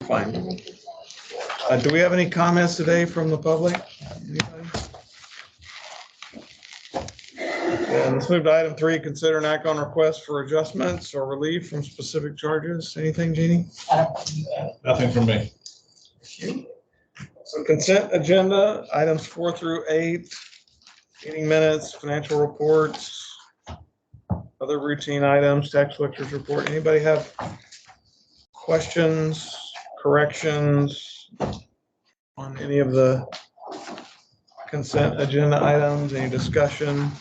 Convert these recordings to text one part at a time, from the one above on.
Fine. Do we have any comments today from the public? Anybody? And let's move to item 3, consider an act on request for adjustments or relief from specific charges. Anything, Jeannie? Nothing from me. So consent agenda, items 4 through 8, meeting minutes, financial reports, other routine items, tax collector's report. Anybody have questions, corrections on any of the consent agenda items? Any discussion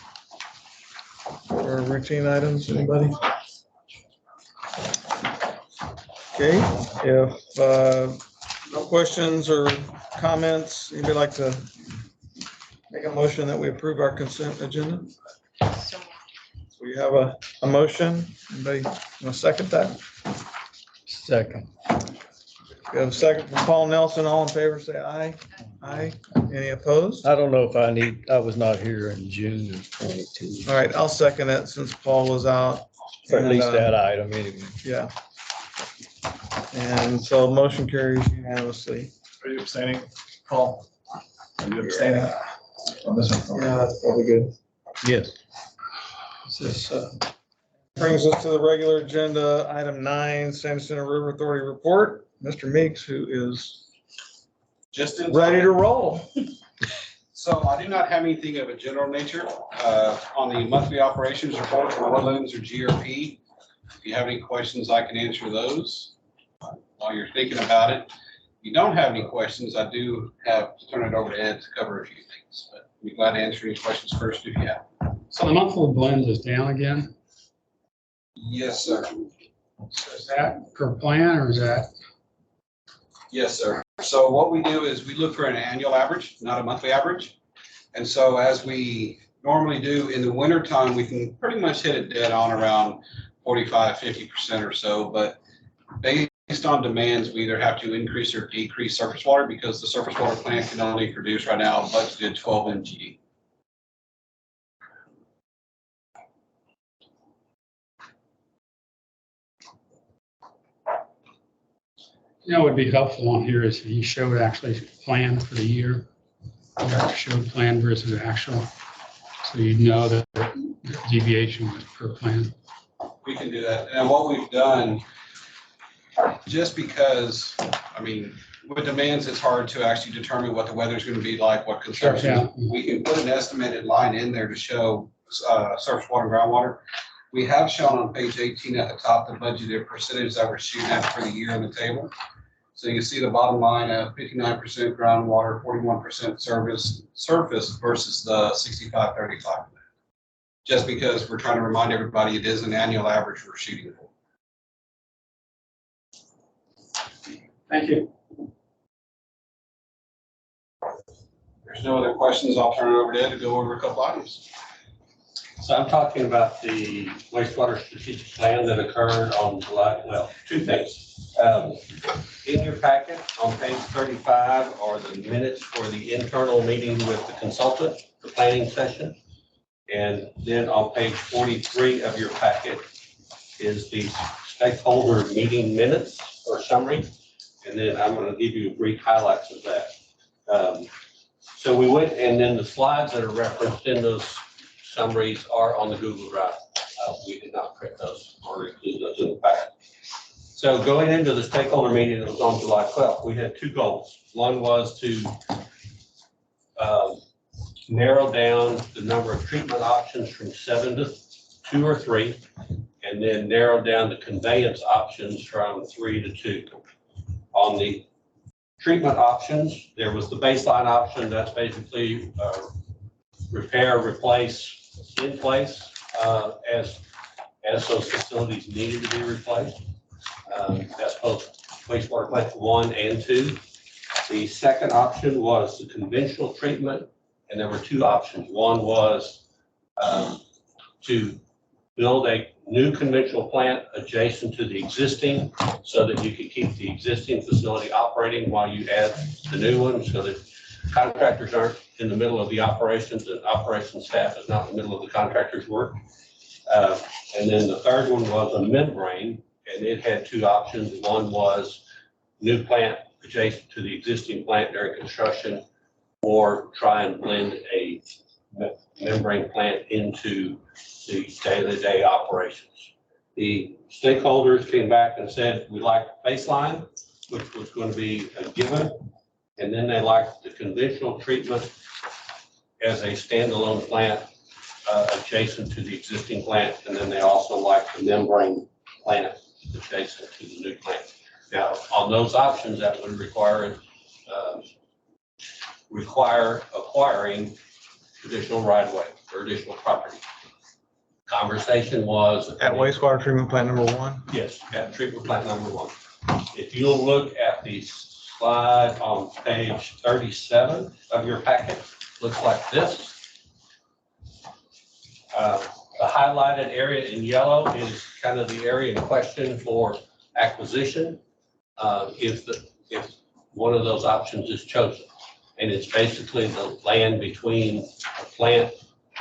or routine items? Anybody? Okay, if no questions or comments, anybody like to make a motion that we approve our consent agenda? So we have a motion. Anybody want to second that? Second. We have a second from Paul Nelson. All in favor, say aye. Aye. Any opposed? I don't know if I was not here in June of 22. All right, I'll second it since Paul was out. For at least And, that item anyway. Yeah. And so motion carries unanimously. Are you abstaining, Paul? Are you abstaining on this one? Yeah, that's probably good. Yes. This brings us to the regular agenda, item 9, San Jacinto River Authority report. Mr. Meeks, who is Just in ready time. to roll. So I do not have anything of a general nature on the monthly operations report for Woodlands or GRP. If you have any questions, I can answer those while you're thinking about it. If you don't have any questions, I do have to turn it over to Ed to cover a few things, but I'd be glad to answer any questions first if you have. So the monthly blends is down again. Yes, sir. Is that per plan or is that? Yes, sir. So what we do is we look for an annual average, not a monthly average. And so as we normally do in the winter time, we can pretty much hit it dead on around 45, 50% or so. But based on demands, we either have to increase or decrease surface water because the surface water plant can only produce right now budgeted 12 MGD. You know, what would be helpful on here is if you showed actually plan for the year. Showed plan versus actual. So you'd know that the deviation was per plan. We can do that. And what we've done, just because, I mean, with demands, it's hard to actually determine what the weather's going to be like, what consumption. Yeah. We can put an estimated line in there to show surface water and groundwater. We have shown on page 18 at the top the budgeted percentage that we're shooting at for the year on the table. So you can see the bottom line of 59% groundwater, 41% surface versus the 65-35. Just because we're trying to remind everybody it is an annual average we're shooting for. Thank you. If there's no other questions, I'll turn it over to Ed to go over a couple items. So I'm talking about the wastewater strategic plan that occurred on July, well, two things. In your packet on page 35 are the minutes for the internal meeting with the consultant, the planning session. And then on page 43 of your packet is the stakeholder meeting minutes or summary. And then I'm going to give you brief highlights of that. So we went, and then the slides that are referenced in those summaries are on the Google Drive. We did not print those or include those in the packet. So going into the stakeholder meeting that was on July 12th, we had two goals. One was to narrow down the number of treatment options from 7 to 2 or 3, and then narrow down the conveyance options from 3 to 2. On the treatment options, there was the baseline option. That's basically repair, replace in place as those facilities needed to be replaced. That's both wastewater plant 1 and 2. The second option was the conventional treatment, and there were two options. One was to build a new conventional plant adjacent to the existing so that you could keep the existing facility operating while you add the new one, so that contractors aren't in the middle of the operations and operations staff is not in the middle of the contractor's work. And then the third one was a membrane, and it had two options. One was new plant adjacent to the existing plant during construction, or try and blend a membrane plant into the day-to-day operations. The stakeholders came back and said, we like baseline, which was going to be a given, and then they liked the conventional treatment as a standalone plant adjacent to the existing plant, and then they also liked the membrane plant adjacent to the new plant. Now, on those options, that would require acquiring additional right-of-way or additional property. Conversation was At wastewater treatment plant number 1? yes, at treatment plant number 1. If you'll look at the slide on page 37 of your packet, looks like this. The highlighted area in yellow is kind of the area in question for acquisition if one of those options is chosen. And it's basically the land between the plant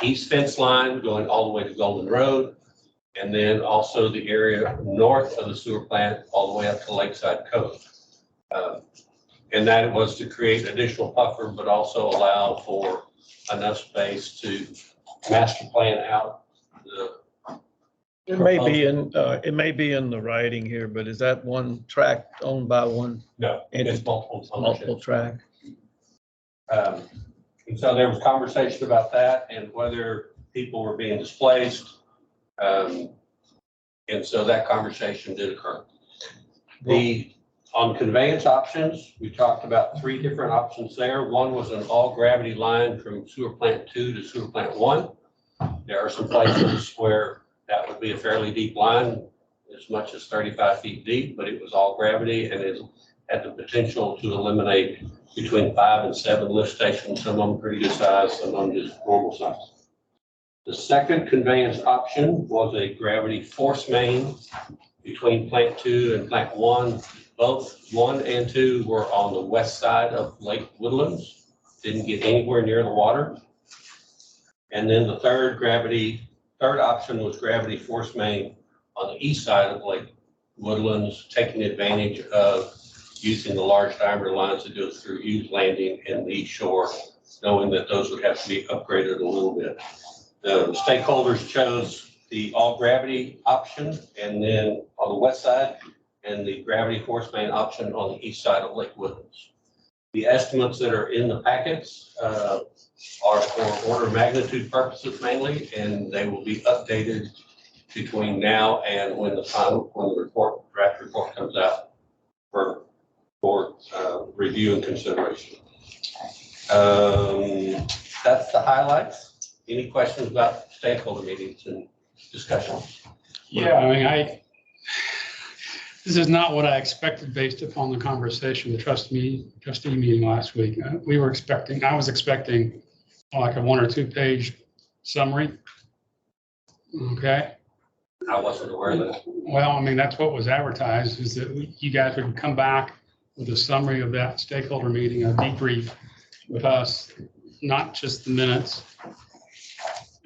east fence line going all the way to Golden Road, and then also the area north of the sewer plant all the way up to Lakeside Cove. And that was to create additional buffer, but also allow for enough space to master plan out the. It may be in the writing here, but is that one tract owned by one No, it's multiple ownership. tract? And so there was conversation about that and whether people were being displaced. And so that conversation did occur. On conveyance options, we talked about 3 different options there. One was an all gravity line from sewer plant 2 to sewer plant 1. There are some places where that would be a fairly deep line, as much as 35 feet deep, but it was all gravity and it had the potential to eliminate between 5 and 7 lift stations, some of them pretty good size, some of them just normal size. The second conveyance option was a gravity force main between plant 2 and plant 1. Both 1 and 2 were on the west side of Lake Woodlands, didn't get anywhere near the water. And then the third option was gravity force main on the east side of Lake Woodlands, taking advantage of using the large diameter lines that go through Hughes Landing and the East Shore, knowing that those would have to be upgraded a little bit. The stakeholders chose the all gravity option, and then on the west side, and the gravity force main option on the east side of Lake Woodlands. The estimates that are in the packets are for order of magnitude purposes mainly, and they will be updated between now and when the draft report comes out for review and consideration. That's the highlights. Any questions about stakeholder meetings and discussions? Yeah, I mean, this is not what I expected based upon the conversation, the trustee meeting last week. I was expecting like a 1 or 2 page summary. Okay. I wasn't aware of that. Well, I mean, that's what was advertised, is that you guys would come back with a summary of that stakeholder meeting, a debrief with us, not just the minutes.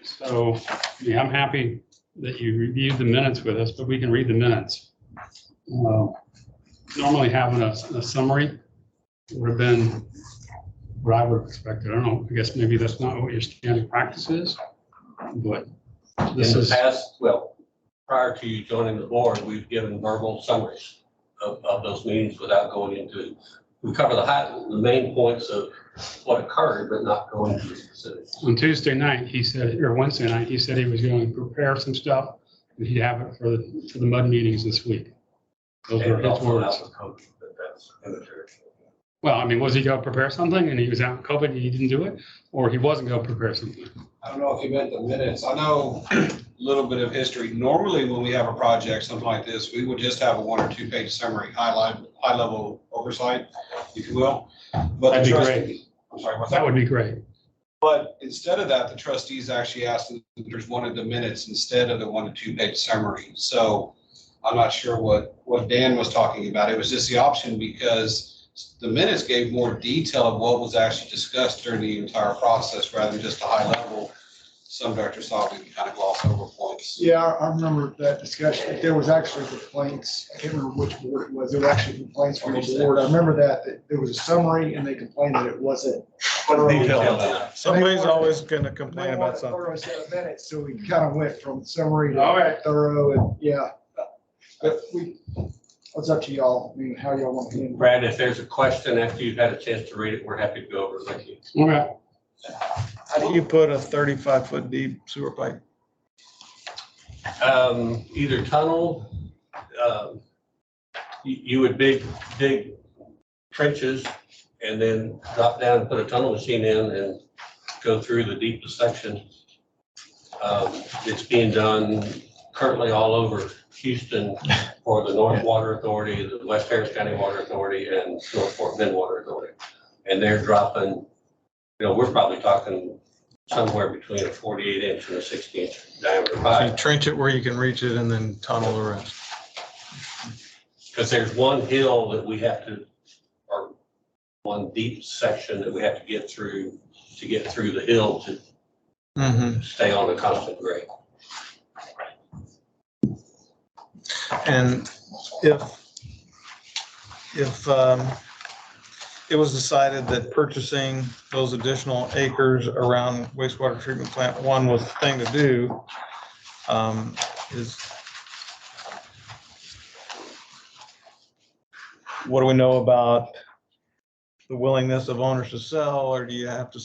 So, yeah, I'm happy that you reviewed the minutes with us, but we can read the minutes. Normally having a summary would have been what I would have expected. I don't know, I guess maybe that's not what your standard practice is, but this is. In the past, well, prior to you joining the board, we've given verbal summaries of those meetings without going into, we cover the main points of what occurred, but not going into the specifics. On Tuesday night, he said, or Wednesday night, he said he was going to prepare some stuff and he'd have it for the MUD meetings this week. Those were his words. Well, I mean, was he going to prepare something and he was out in COVID and he didn't do it? Or he wasn't going to prepare something? I don't know if you meant the minutes. I know a little bit of history. Normally, when we have a project, something like this, we would just have a 1 or 2 page summary, high level oversight, if you will. But That'd the be trustee, great. I'm sorry, what's That that? would be great. But instead of that, the trustees actually asked the visitors wanted the minutes instead of the 1 to 2 page summary. So I'm not sure what Dan was talking about. It was just the option because the minutes gave more detail of what was actually discussed during the entire process rather than just a high level some directors thought we could kind of gloss over points. Yeah, I remember that discussion. There was actually complaints. I can't remember which board it was. There were actually complaints from the board. I remember that there was a summary and they complained that it wasn't. Detailed enough. Somebody's always gonna complain They about wanted something. thorough set of minutes, so we kind of went from summary All to right. thorough and, yeah. But it's up to y'all. I mean, how y'all want to handle it. Brad, if there's a question after you've had a chance to read it, we're happy to go over it with you. Okay. How do you put a 35-foot deep sewer pipe? Either tunnel, you would dig trenches and then drop down and put a tunnel machine in and go through the deepest section. It's being done currently all over Houston for the North Water Authority, the West Harris County Water Authority, and North Fort Bend Water Authority. And they're dropping, we're probably talking somewhere between a 48-inch and a 60-inch diameter So you pipe. trench it where you can reach it and then tunnel the rest. Because there's one hill that we have to, or one deep section that we have to get through the hill to Mm-hmm. stay on a constant grade. And if it was decided that purchasing those additional acres around wastewater treatment plant one was the thing to do, what do we know about the willingness of owners to sell, or do you have to,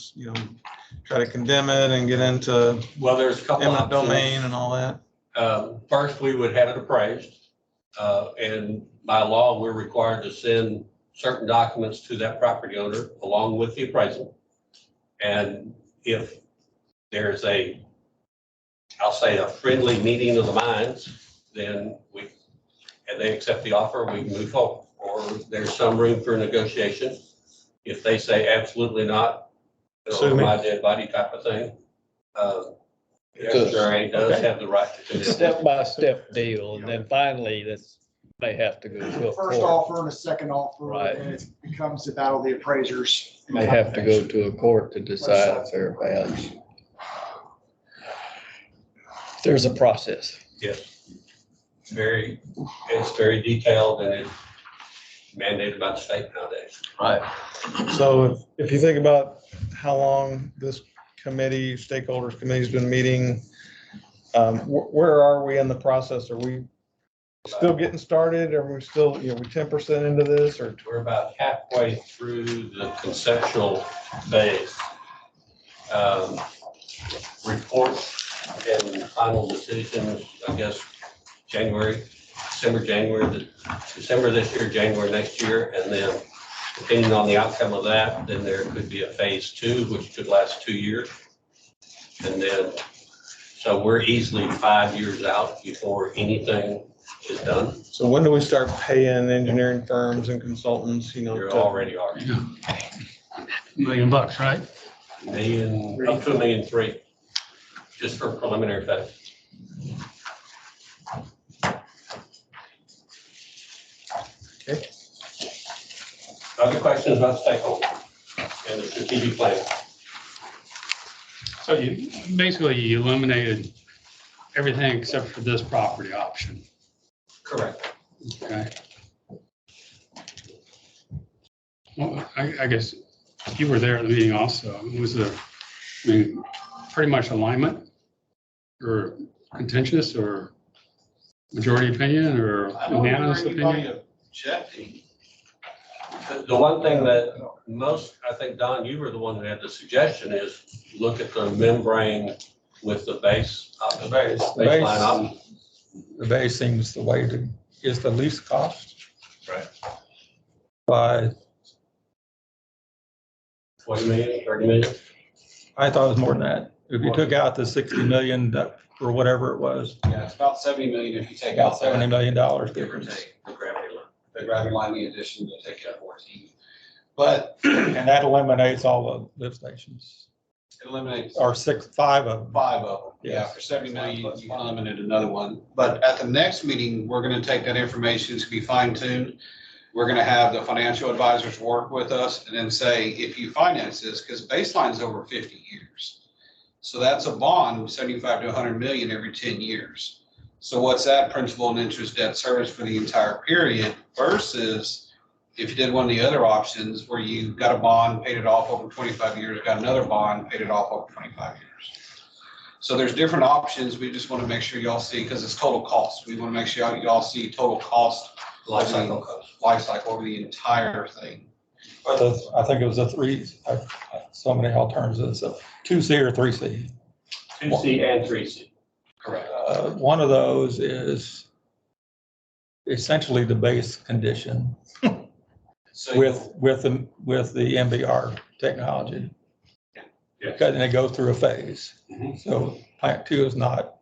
try to condemn it and get into Well, there's a couple eminent domain options. and all that? First, we would have it appraised. And by law, we're required to send certain documents to that property owner along with the appraisal. And if there's I'll say a friendly meeting of the minds, then and they accept the offer, we can move forward. Or there's some room for negotiation. If they say absolutely not, Sue me. my dead body type of thing. SRA does have the right to do this. Step-by-step deal, and then finally, they have to go to a First court. offer and a second offer, Right. and it becomes the battle of the appraisers. They have to go to a court to decide if they're value. There's a process. Yes. It's very detailed and it's mandated by the state nowadays. Right. So if you think about how long this stakeholders committee's been meeting, where are we in the process? Are we still getting started? Are we still, we 10% into this, or? We're about halfway through the conceptual phase. Reports and final decisions, I guess, December this year, January next year, and then depending on the outcome of that, then there could be a phase 2, which could last 2 years. And then, so we're easily 5 years out before anything is done. So when do we start paying engineering firms and consultants, You already are. $1 million, right? Up to $1.3 million, just for preliminary phase. Okay. Other questions about stakeholders and the strategic plan? So you eliminated everything except for this property option, Correct. okay? Well, I guess you were there at the meeting also. Was there, pretty much alignment or contentious or majority opinion or unanimous opinion? The one thing that I think, Don, you were the one who had the suggestion is look at the membrane with the baseline option. The base seems the way is the least cost. Right. By, 20 million, 30 million? I thought it was more than that. If you took out the 60 million or whatever it was, Yeah, it's about 70 million if you take out about $70 million give or difference. take the gravity line. The gravity line, the addition to take out 14. But And that eliminates all the lift stations, it eliminates or 5 of them. 5 of them. Yeah, Yes. for 70 million, you can eliminate another one. But at the next meeting, we're going to take that information, it's going to be fine tuned. We're going to have the financial advisors work with us and then say, if you finance this, because baseline's over 50 years. So that's a bond, 75 to 100 million every 10 years. So what's that principal and interest debt service for the entire period versus if you did one of the other options where you got a bond, paid it off over 25 years, got another bond, paid it off over 25 years. So there's different options. We just want to make sure y'all see, because it's total cost. We want to make sure y'all see total cost, Life cycle cost. life cycle over the entire thing. I think it was a three, so many alternatives, a 2C or 3C. 2C and 3C. Correct. One of those is essentially the base condition So with the MBR technology. Yes. Because and it goes through a phase. Mhm. So plant 2 is not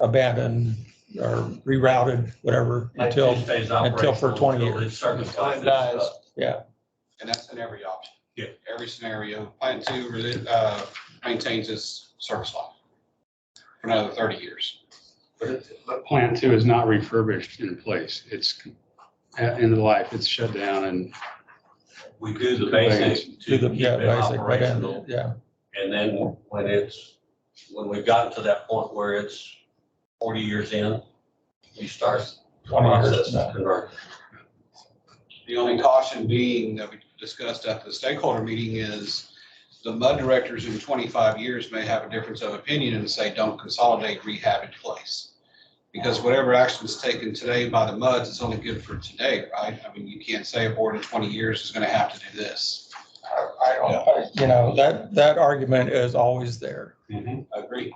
abandoned or rerouted, whatever, until, Stays for operational 20 until years. it's certified. Dies. yeah. and that's in every option. Yeah. Every scenario, plant 2 maintains its service life for another 30 years. But plant 2 is not refurbished in place. It's at end of life, it's shut down and We do the basic Do to the, keep yeah, it basic, but operational. then, yeah. And then when we've gotten to that point where it's 40 years in, we start the 20 years, process no. to convert. The only caution being that we discussed at the stakeholder meeting is the MUD directors in 25 years may have a difference of opinion and say, don't consolidate, rehab in place. Because whatever action is taken today by the MUDs, it's only good for today, right? I mean, you can't say a board in 20 years is going to have to do this. You know, that argument is always there. Agree.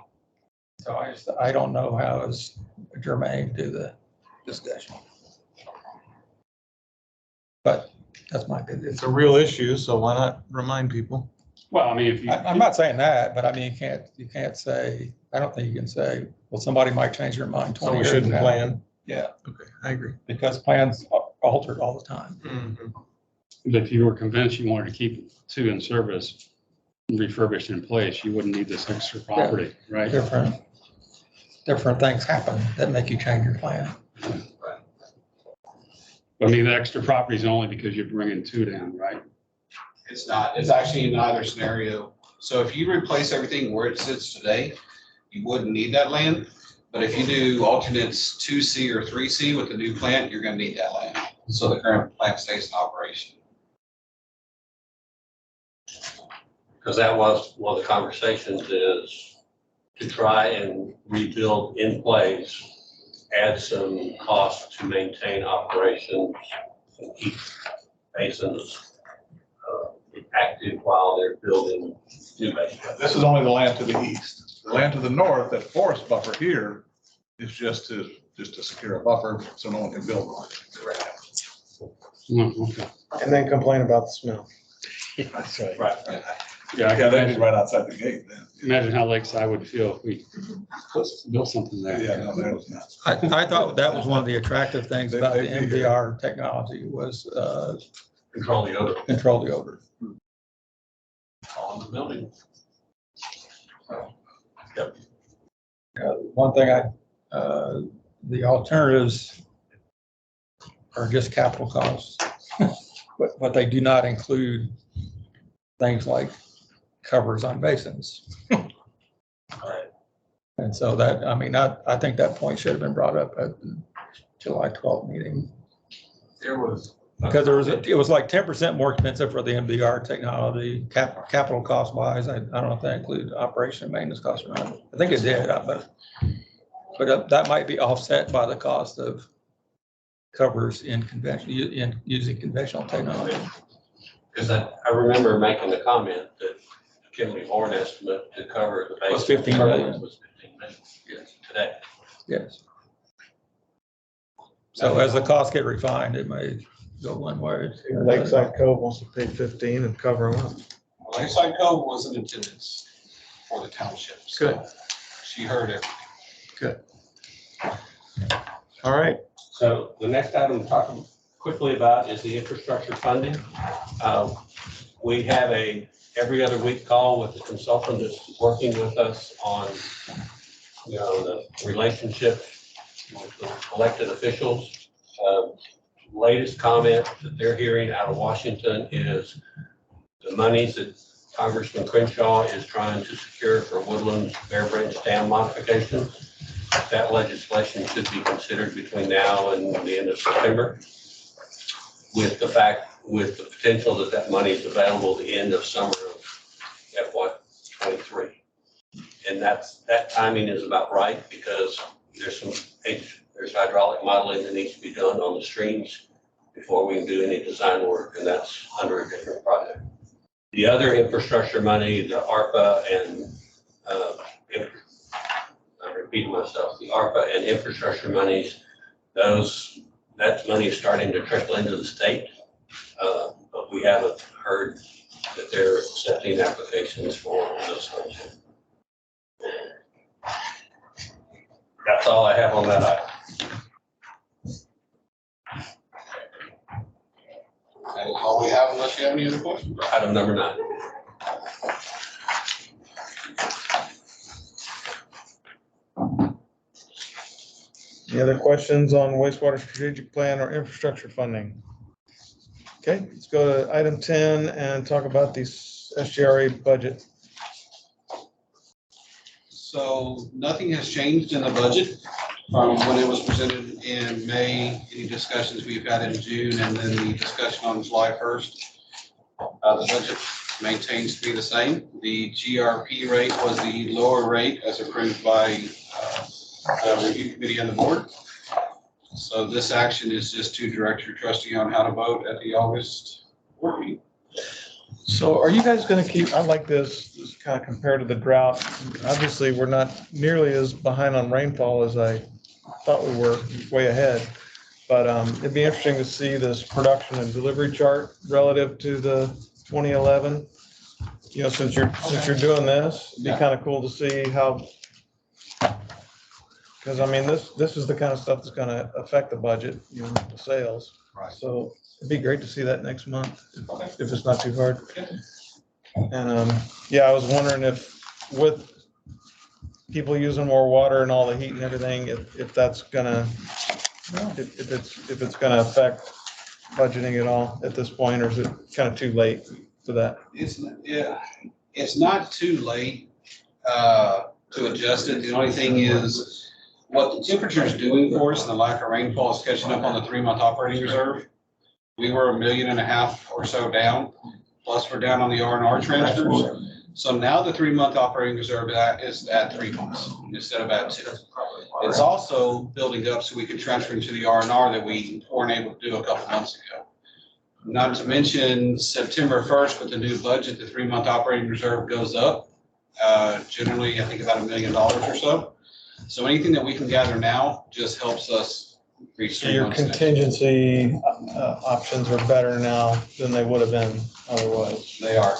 So I don't know how is germane to the discussion. But that's my opinion. It's a real issue, so why not remind people? well, I mean, if you. I'm not saying that, but I mean, you can't say, I don't think you can say, well, somebody might change their mind 20 So we years shouldn't from now. plan? Yeah, Okay, I agree. because plans are altered all the time. But if you were convinced you wanted to keep 2 in service, refurbished in place, you wouldn't need this extra property, right? Different things happen that make you change your plan. I mean, the extra property is only because you're bringing 2 down, right? It's not, it's actually in either scenario. So if you replace everything where it sits today, you wouldn't need that land. But if you do alternates 2C or 3C with the new plant, you're gonna need that land. So the current plant stays in operation. Because that was one of the conversations is to try and rebuild in place, add some cost to maintain operations and keep basins active while they're building new basins. This is only the land to the east. The land to the north, that forest buffer here is just to secure a buffer so no one can build on it. Okay. And then complain about the smell. That's right. Right. Yeah, I Yeah, can that'd be imagine, right outside the gate then. imagine how Lakeside would feel if we built something there. Yeah, no, that was not. I thought that was one of the attractive things about the They'd be here. MBR technology was Control the odor control the odor. on the building. One thing the alternatives are just capital costs, but they do not include things like covers on basins. Right. And so that, I mean, I think that point should have been brought up at the July 12th meeting. There was. Because it was like 10% more expensive for the MBR technology, capital cost wise. I don't know if that included operation and maintenance costs or not. I think it did, but that might be offset by the cost of covers in using conventional technology. Because I remember making the comment that Kimberly Horn estimate to cover the base. Was 15 million. Was 15 million, yes, today. Yes. So as the costs get refined, it may go one way. Lakeside Cove wants to pay 15 and cover them up. Lakeside Cove wasn't intended for the township. So Good. she heard everything. Good. All right. So the next item to talk quickly about is the infrastructure funding. We have a every other week call with the consultant that's working with us on, the relationship with the elected officials. Latest comment that they're hearing out of Washington is the monies that Congressman Crenshaw is trying to secure for Woodlands Bear Branch Dam modification. That legislation should be considered between now and the end of September, with the potential that that money is available at the end of summer of FY23. And that timing is about right, because there's hydraulic modeling that needs to be done on the streams before we can do any design work, and that's under a different project. The other infrastructure money, the ARPA and, I'm repeating myself, the ARPA and infrastructure monies, that money is starting to trickle into the state. But we haven't heard that they're accepting applications for those funds. That's all I have on that item. That is all we have, unless you have any other questions. Item number 9. Any other questions on wastewater strategic plan or infrastructure funding? Okay, let's go to item 10 and talk about the SGRA budget. So nothing has changed in the budget from when it was presented in May, any discussions we've had in June, and then the discussion on July 1st. The budget maintains to be the same. The GRP rate was the lower rate as approved by the review committee and the board. So this action is just to direct your trustee on how to vote at the August board meeting. So are you guys gonna keep, I like this kind of compared to the drought. Obviously, we're not nearly as behind on rainfall as I thought we were, way ahead. But it'd be interesting to see this production and delivery chart relative to the 2011. You know, since you're doing this, it'd be kind of cool to see how. Because I mean, this is the kind of stuff that's gonna affect the budget, you know, the sales. Right. So it'd be great to see that next month, if it's not too hard. And, yeah, I was wondering if with people using more water and all the heat and everything, if that's gonna, if it's gonna affect budgeting at all at this point, or is it kind of too late for that? It's not too late to adjust it. The only thing is what the temperature is doing for us and the lack of rainfall is catching up on the 3-month operating reserve. We were $1.5 million or so down, plus we're down on the R&R transfers. So now the 3-month operating reserve is at 3 months instead of at 2. It's also building up so we can transfer into the R&R that we weren't able to do a couple months ago. Not to mention September 1st with the new budget, the 3-month operating reserve goes up. Generally, I think about $1 million or so. So anything that we can gather now just helps us reach. So your contingency options are better now than they would have been otherwise. They are.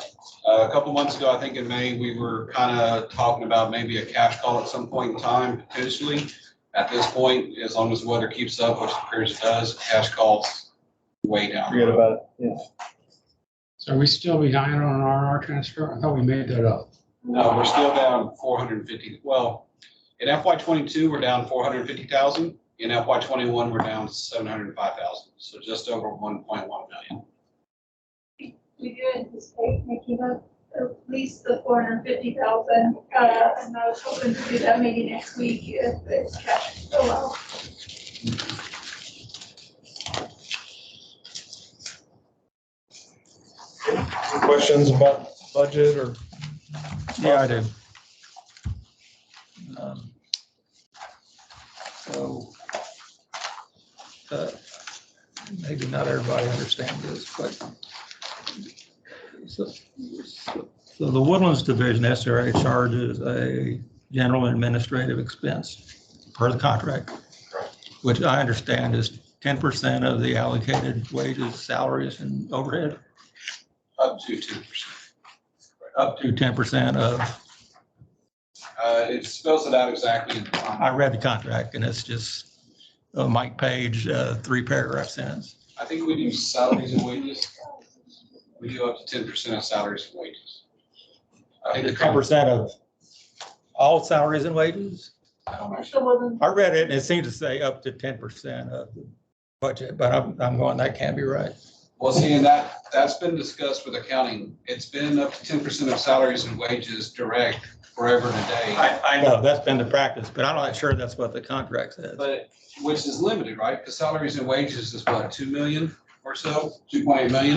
A couple months ago, I think in May, we were kind of talking about maybe a cash call at some point in time, potentially. At this point, as long as the weather keeps up, which it appears it does, cash calls way down. Forget about it, yeah. So are we still behind on our transfer? I thought we made that up. No, we're still down 450. Well, in FY22, we're down 450,000. In FY21, we're down 705,000. So just over 1.1 million. We do anticipate making up at least the 450,000, and I was hoping to do that maybe next week if it's cash allows. Questions about budget or? Yeah, I do. So, maybe not everybody understands this, but so the Woodlands Division SRA charges a general and administrative expense per the contract, which I understand is 10% of the allocated wages, salaries, and overhead. Up to 2%. Up to 10% of. It spells it out exactly. I read the contract and it's just a Mike Page 3-paragraph sentence. I think we do salaries and wages. We do up to 10% of salaries and wages. I think the 10% of all salaries and wages? I read it and it seemed to say up to 10% of the budget, but I'm going, that can't be right. Well, see, and that's been discussed with accounting. It's been up to 10% of salaries and wages direct forever and a day. I know, that's been the practice, but I'm not sure that's what the contract says. But, which is limited, right? Because salaries and wages is what, 2 million or so, 2.8 million?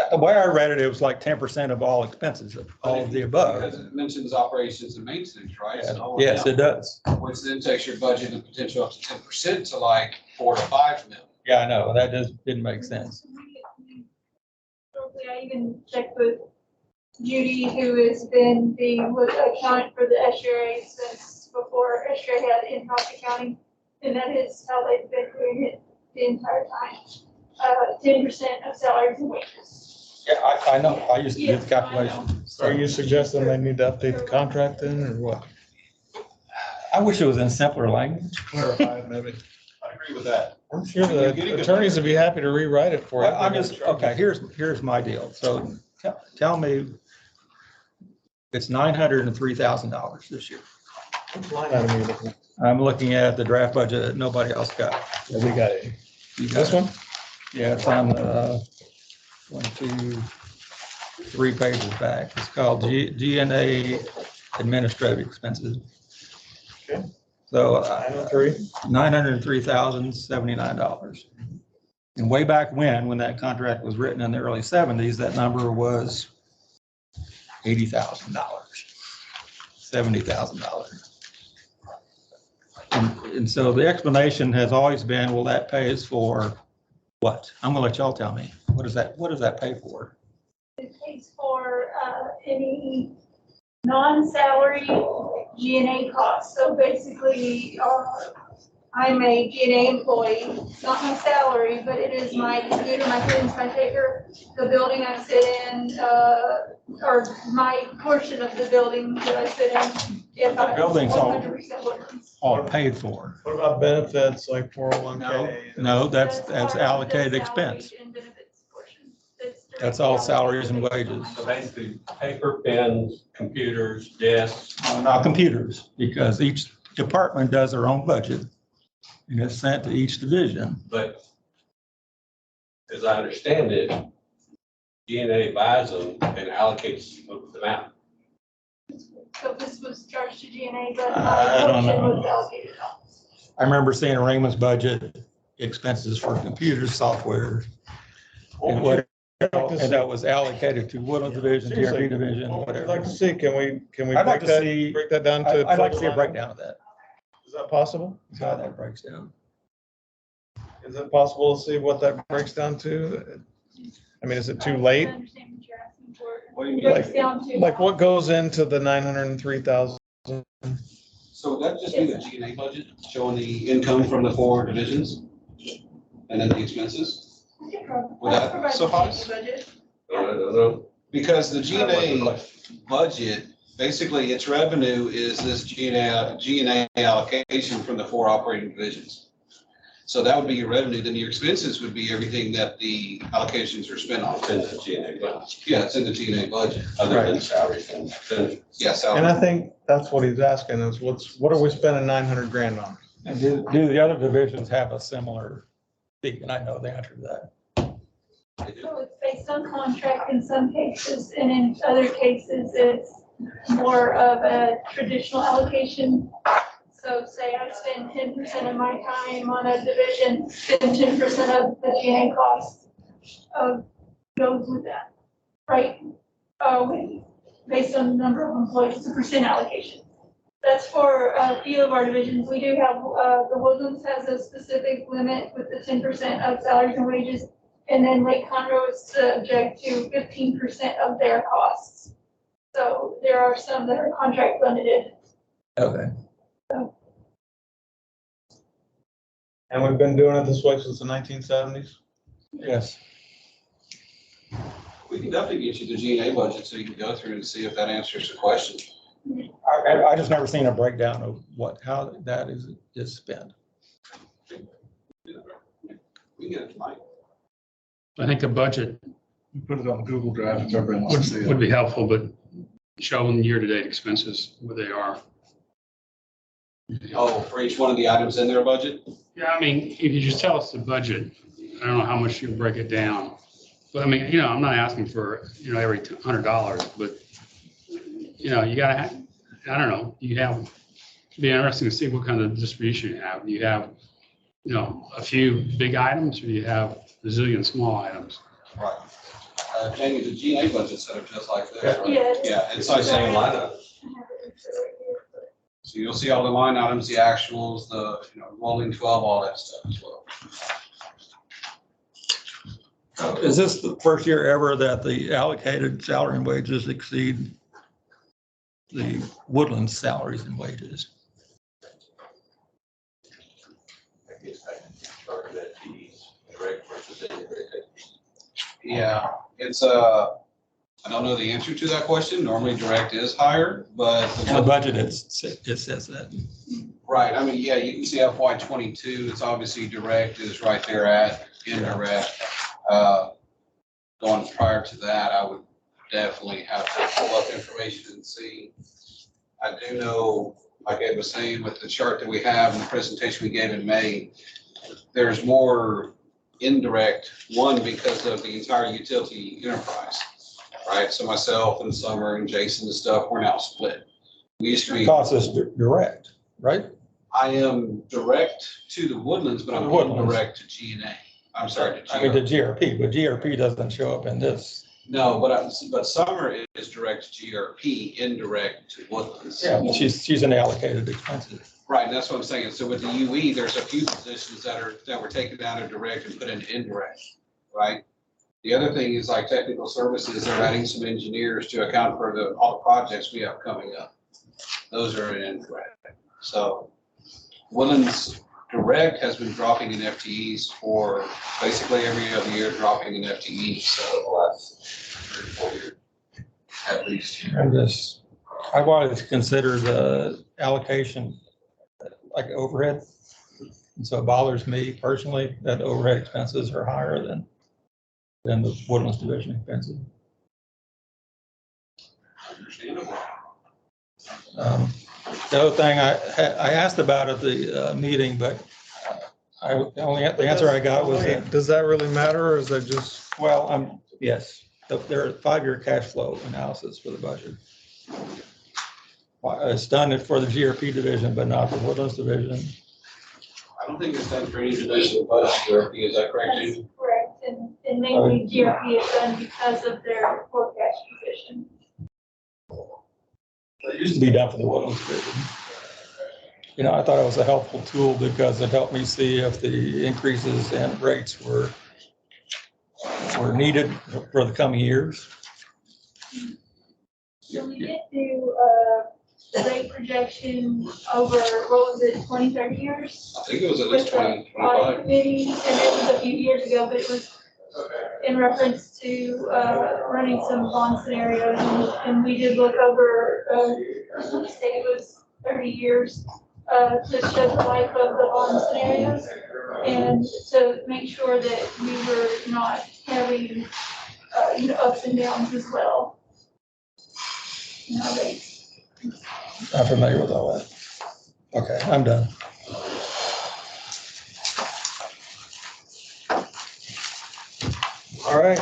The way I read it, it was like 10% of all expenses, all of the above. Because it mentions operations and maintenance, right? So, Yes, it does. which then takes your budget and potential up to 10% to like 4 to 5 million. Yeah, I know, that just didn't make sense. I even checked with Judy, who has been the accountant for the SRA since before SRA had in-house accounting. And that is how they've been doing it the entire time. 10% of salaries and wages. Yeah, I know, I used to do the Yes, I know. calculation. So are you suggesting they need to update the contract then, or what? I wish it was in simpler language. Clarify it, maybe. I agree with that. I'm sure the attorneys would be happy to rewrite it for you. I'm just, okay, here's my deal. So tell me, it's $903,000 this year. Which line item are you looking at? I'm looking at the draft budget that nobody else got. Yeah, we got it. You got This it? one? Yeah, it's on 1, 2, 3 pages back. It's called G&A Administrative Expenses. Okay. So 903. $903,079. And way back when that contract was written in the early 70s, that number was $80,000, $70,000. And so the explanation has always been, well, that pays for what? I'm gonna let y'all tell me. What does that pay for? It pays for any non-salary G&A costs. So basically, I'm a G&A employee, it's not my salary, but it is my computer, my pens, my paper, the building I sit in, or my portion of the building that I sit in. If The I building's all- 100% works. All paid for. What about benefits like 401k? No, that's part of the allocated salary expense. and benefits portion. That's all salaries and wages. So basically, paper, pens, computers, desks. Not computers, because each department does their own budget and it's sent to each division. But as I understand it, DNA buys them and allocates them out. So this was charged to G&A, but I don't portion know. was allocated out. I remember seeing Raymond's budget expenses for computers, software, and what, and that was allocated to Woodland Division, DRP Division, What would you like whatever. to see? Can we I'd like break to see- that down to? I'd like to see a breakdown of that, Is that possible? how that breaks down. Is it possible to see what that breaks down to? I mean, is it too late? I understand what you're asking for. What do you mean? It breaks down to. Like what goes into the 903,000? So would that just be the G&A budget, showing the income from the 4 divisions? And then the expenses? Would that Provide the suffice? budget. I don't know. Because the G&A budget, basically its revenue is this G&A allocation from the 4 operating divisions. So that would be your revenue, then your expenses would be everything that the allocations are spent on. It's in the G&A budget, Yeah, it's in the G&A budget. other than salaries and benefits. Yes. And I think that's what he's asking is what are we spending 900 grand on? And do the other divisions have a similar fee? And I know the answer to that. So it's based on contract in some cases, and in other cases, it's more of a traditional allocation. So say I spend 10% of my time on a division, then 10% of the G&A cost goes with that, right? Based on the number of employees, it's a percent allocation. That's for a few of our divisions. We do have, the Woodlands has a specific limit with the 10% of salaries and wages. And then Lake Conroe is subject to 15% of their costs. So there are some that are contract limited. Okay. And we've been doing it this way since the 1970s? Yes. We can definitely get you the G&A budget so you can go through and see if that answers the question. I just never seen a breakdown of how that is spent. We can get it tonight. I think a budget Put it on Google Drive if everybody wants to see would it. be helpful, but showing year-to-date expenses, what they are. Oh, for each one of the items in their budget? Yeah, I mean, if you just tell us the budget, I don't know how much you break it down. But I mean, I'm not asking for, every $100, but, you gotta have, I don't know, it'd be interesting to see what kind of distribution you have. Do you have, a few big items, or do you have a zillion small items? Right. Jamie, the G&A budget set up just like this, right? Yeah. Yeah, It's the same line item. So you'll see all the line items, the actuals, the, rolling 12, all that stuff as well. Is this the first year ever that the allocated salary and wages exceed the Woodland salaries and wages? Yeah, it's I don't know the answer to that question. Normally direct is higher, but. In the budget, it says that. Right, I mean, yeah, you can see FY '22, it's obviously direct is right there at indirect. Going prior to that, I would definitely have to pull up information and see. I do know, like I was saying with the chart that we have and the presentation we gave in May, there's more indirect, one, because of the entire utility enterprise, right? So myself and Summer and Jason and stuff, we're now split. We used to be. Cost is direct, right? I am direct to the Woodlands, but I'm Woodlands. indirect to G&A. I'm sorry, to I mean, to GRP. GRP, but GRP doesn't show up in this. No, but Summer is direct to GRP, indirect to Woodlands. Yeah, she's an allocated expenses. Right, and that's what I'm saying. So with the UE, there's a few positions that were taken out of direct and put into indirect, right? The other thing is like technical services, they're adding some engineers to account for all the projects we have coming up. Those are in indirect. So Woodlands direct has been dropping in FTEs for basically every other year, dropping in FTEs. So the last 3 or 4 years, at least. I wanted to consider the allocation like overhead. And so it bothers me personally that overhead expenses are higher than the Woodlands division expenses. Understandable. The other thing I asked about at the meeting, but the answer I got was that, Does that really matter, or is that just? well, yes, there are 5-year cash flow analysis for the budget. It's done for the GRP division, but not the Woodlands division. I don't think it's done for any division of budget, GRP, is that correct, That's Jason? correct, and mainly GRP is done because of their forecast position. It used to be done for the Woodlands division. I thought it was a helpful tool because it helped me see if the increases and rates were needed for the coming years. So we did do the rate projection over, what was it, 20, 30 years? I think it was at least With the 20, audit 25. committee, and it was a few years ago, but it was in reference to running some bond scenarios, and we did look over, I want to say it was 30 years to show the life of the bond scenarios, and to make sure that we were not having, ups and downs as well. Rates. I'm familiar with all that. Okay, I'm done. All right.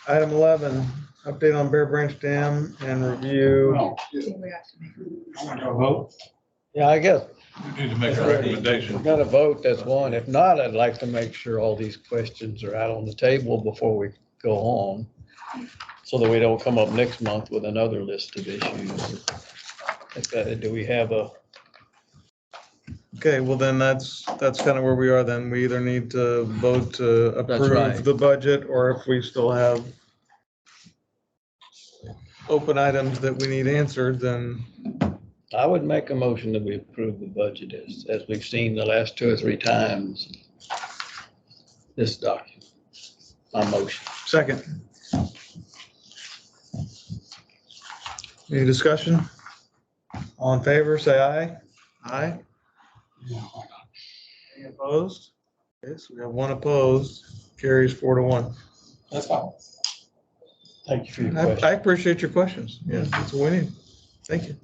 Item 11, update on Bear Branch Dam and review. Well, I want to vote. Yeah, I guess You need to make a we're recommendation. gonna vote, that's one. If not, I'd like to make sure all these questions are out on the table before we go on, so that we don't come up next month with another list of issues. Do we have a? Okay, well then that's kind of where we are then. We either need to vote to That's approve right. the budget, or if we still have open items that we need answered, then I would make a motion that we approve the budget as we've seen the last 2 or 3 times. This document, my motion. second. Any discussion? All in favor, say aye. Aye. Any opposed? Okay, so we have 1 opposed, carries 4-1. That's fine. Thank you for your I question. appreciate your questions. Yeah, that's what we need. Thank you.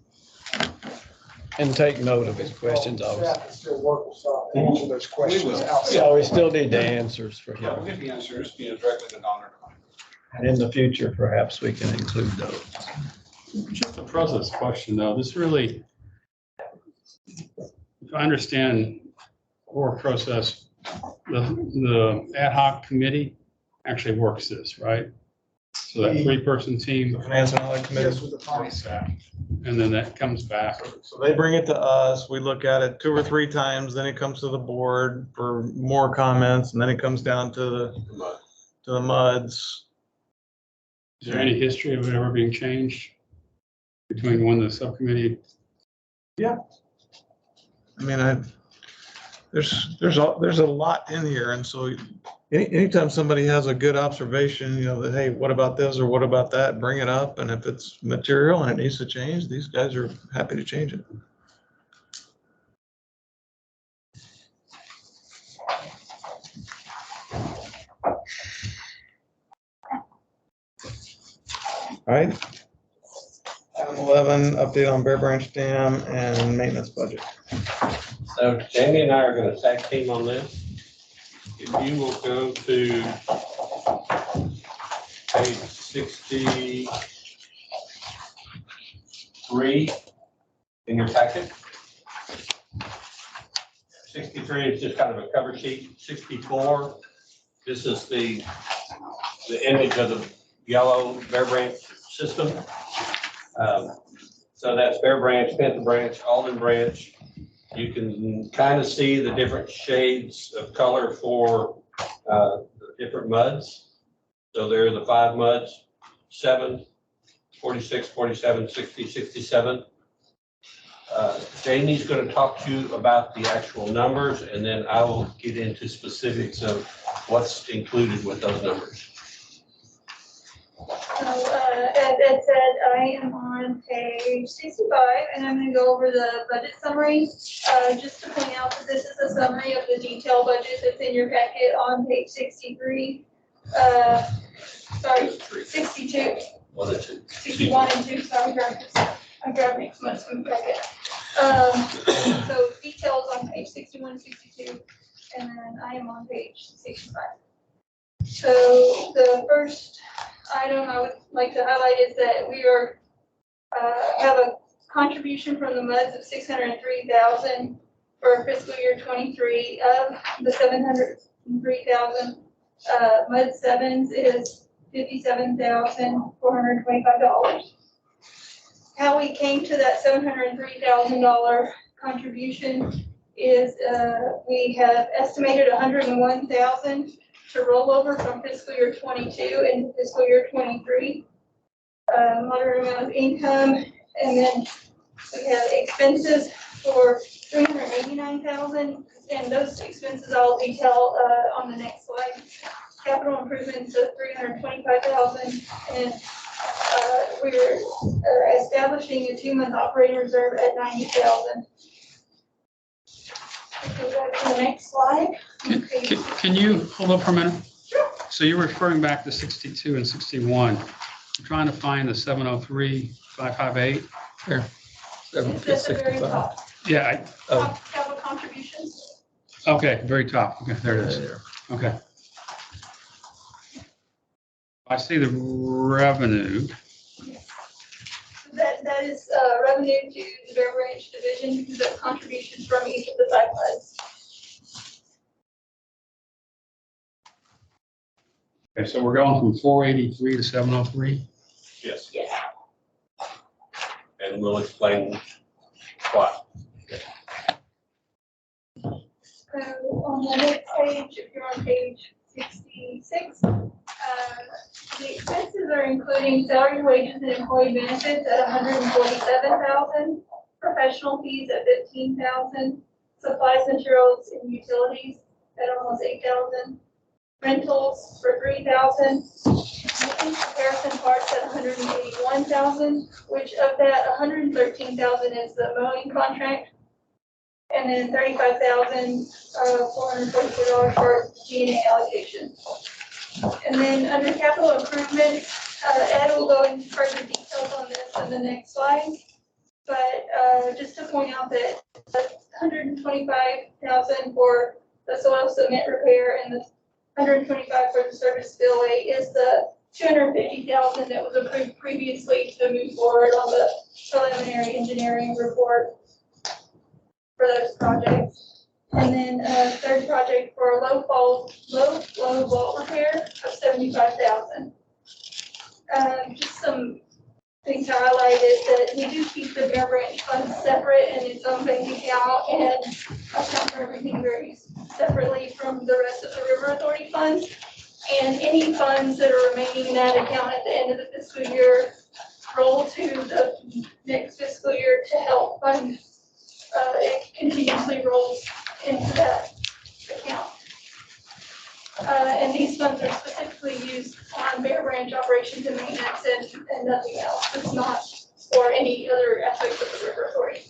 And take note of his questions, Staff obviously. can still work with Scott to answer those questions will. outside. So we still need the answers for Yeah, we'll him. get the answers, directly to Don or Connie. And in the future, perhaps we can include those. Just a process question, though. This really, if I understand our process, the ad hoc committee actually works this, right? So that three-person team, The Finance and Audit Yes, Committee. with the finance. and then that comes back. So they bring it to us, we look at it 2 or 3 times, then it comes to the board for more comments, and then it comes down to the MUDs. Is there any history of it ever being changed between when the subcommittee? I mean, there's a lot in here, and so anytime somebody has a good observation, you know, that, hey, what about this or what about that, bring it up, and if it's material and it needs to change, these guys are happy to change it. All right. Item 11, update on Bear Branch Dam and maintenance budget. So Jamie and I are gonna tag team on this. If you will go to page 63 in your packet. 63 is just kind of a cover sheet. 64, this is the image of the yellow Bear Branch system. So that's Bear Branch, Panther Branch, Alden Branch. You can kind of see the different shades of color for the different muds. So there are the 5 muds, 7, 46, 47, 60, 67. Jamie's going to talk to you about the actual numbers, and then I will get into specifics of what's included with those numbers. So, as Ed said, I am on page 65, and I'm gonna go over the budget summary. Just to point out that this is a summary of the detailed budget that's in your packet on page 63. Sorry, 62, 61 and 2, sorry, I grabbed next month's food packet. So details on page 61, 62, and then I am on page 65. So the first item I would like to highlight is that we have a contribution from the MUDs of $603,000 for fiscal year 23. Of the $703,000, MUD 7s is $57,425. How we came to that $703,000 contribution is we have estimated $101,000 to roll over from fiscal year 22 into fiscal year 23. Moderate amount of income, and then we have expenses for $389,000, and those expenses I'll detail on the next slide. Capital improvements of $325,000, and we're establishing a 2-month operating reserve at $90,000. Go back to the next slide. Okay. Can you hold up for a minute? So you're referring back to 62 and 61. I'm trying to find the 703,558. Here. It's at the very 65. top. Yeah, Capital contributions. okay, very top. Okay, there it is. Okay. I see the revenue. That is revenue to the Bear Branch division because that's contributions from each of the 5 MUDs. Okay, so we're going from 483 to 703. Yes. Yes. And we'll explain why. So on the next page, if you're on page 66, the expenses are including salary, wages, and employee benefits at $147,000, professional fees at $15,000, supplies, materials, and utilities at almost $8,000, rentals for $3,000, making comparison parts at $181,000, which of that $113,000 is the mowing contract, and then $35,444 for G&A allocation. And then under capital improvement, Ed will go into further details on this on the next slide. But just to point out that the $125,000 for the soil cement repair and the $125,000 for the service spillway is the $250,000 that was approved previously to move forward on the preliminary engineering report for those projects. And then a third project for a low flow vault repair of $75,000. Just some things to highlight is that we do keep the Bear Branch fund separate in its own bank account and account for everything very separately from the rest of the River Authority funds. And any funds that are remaining in that account at the end of the fiscal year roll to the next fiscal year to help fund. It continuously rolls into that account. And these funds are specifically used on Bear Branch operations and maintenance and nothing else. It's not for any other aspects of the River Authority.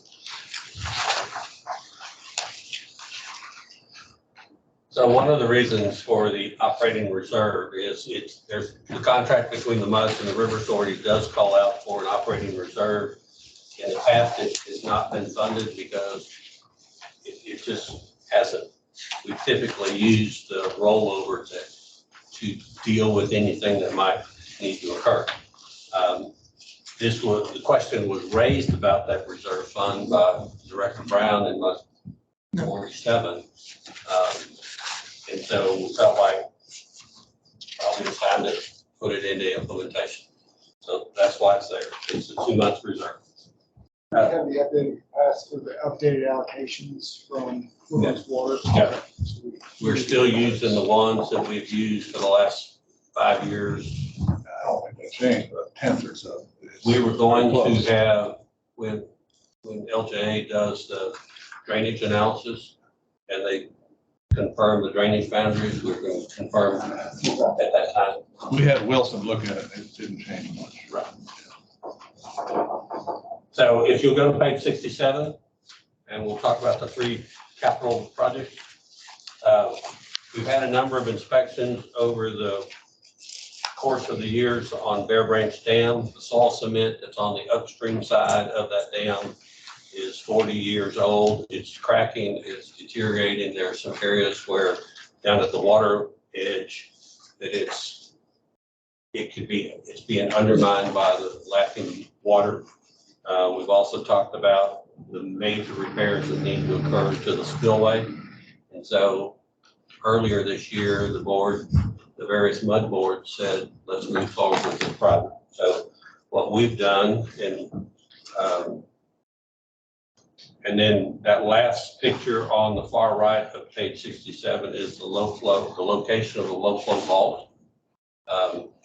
So one of the reasons for the operating reserve is there's the contract between the MUDs and the River Authority does call out for an operating reserve. In the past, it has not been funded because it just hasn't. We typically use the rollover to deal with anything that might need to occur. The question was raised about that reserve fund by Director Brown in MUD 47. And so we felt like probably the time to put it into implementation. So that's why it's there. It's a 2-month reserve. Have the updated allocations from Woodlands Water. Yeah. We're still using the ones that we've used for the last 5 years. I don't think they changed, but 10th or so. We were going to have, when LJA does the drainage analysis and they confirm the drainage boundaries, we're going to confirm at that time. We had Wilson look at it, it didn't change much. Right. So if you'll go to page 67, and we'll talk about the 3 capital projects. We've had a number of inspections over the course of the years on Bear Branch Dam. The soil cement that's on the upstream side of that dam is 40 years old. It's cracking, it's deteriorating. There are some areas where down at the water edge that it's being undermined by the lacking water. We've also talked about the major repairs that need to occur to the spillway. And so earlier this year, the various MUD boards said, let's move forward with this project. So what we've done, and then that last picture on the far right of page 67 is the location of the low flow vault.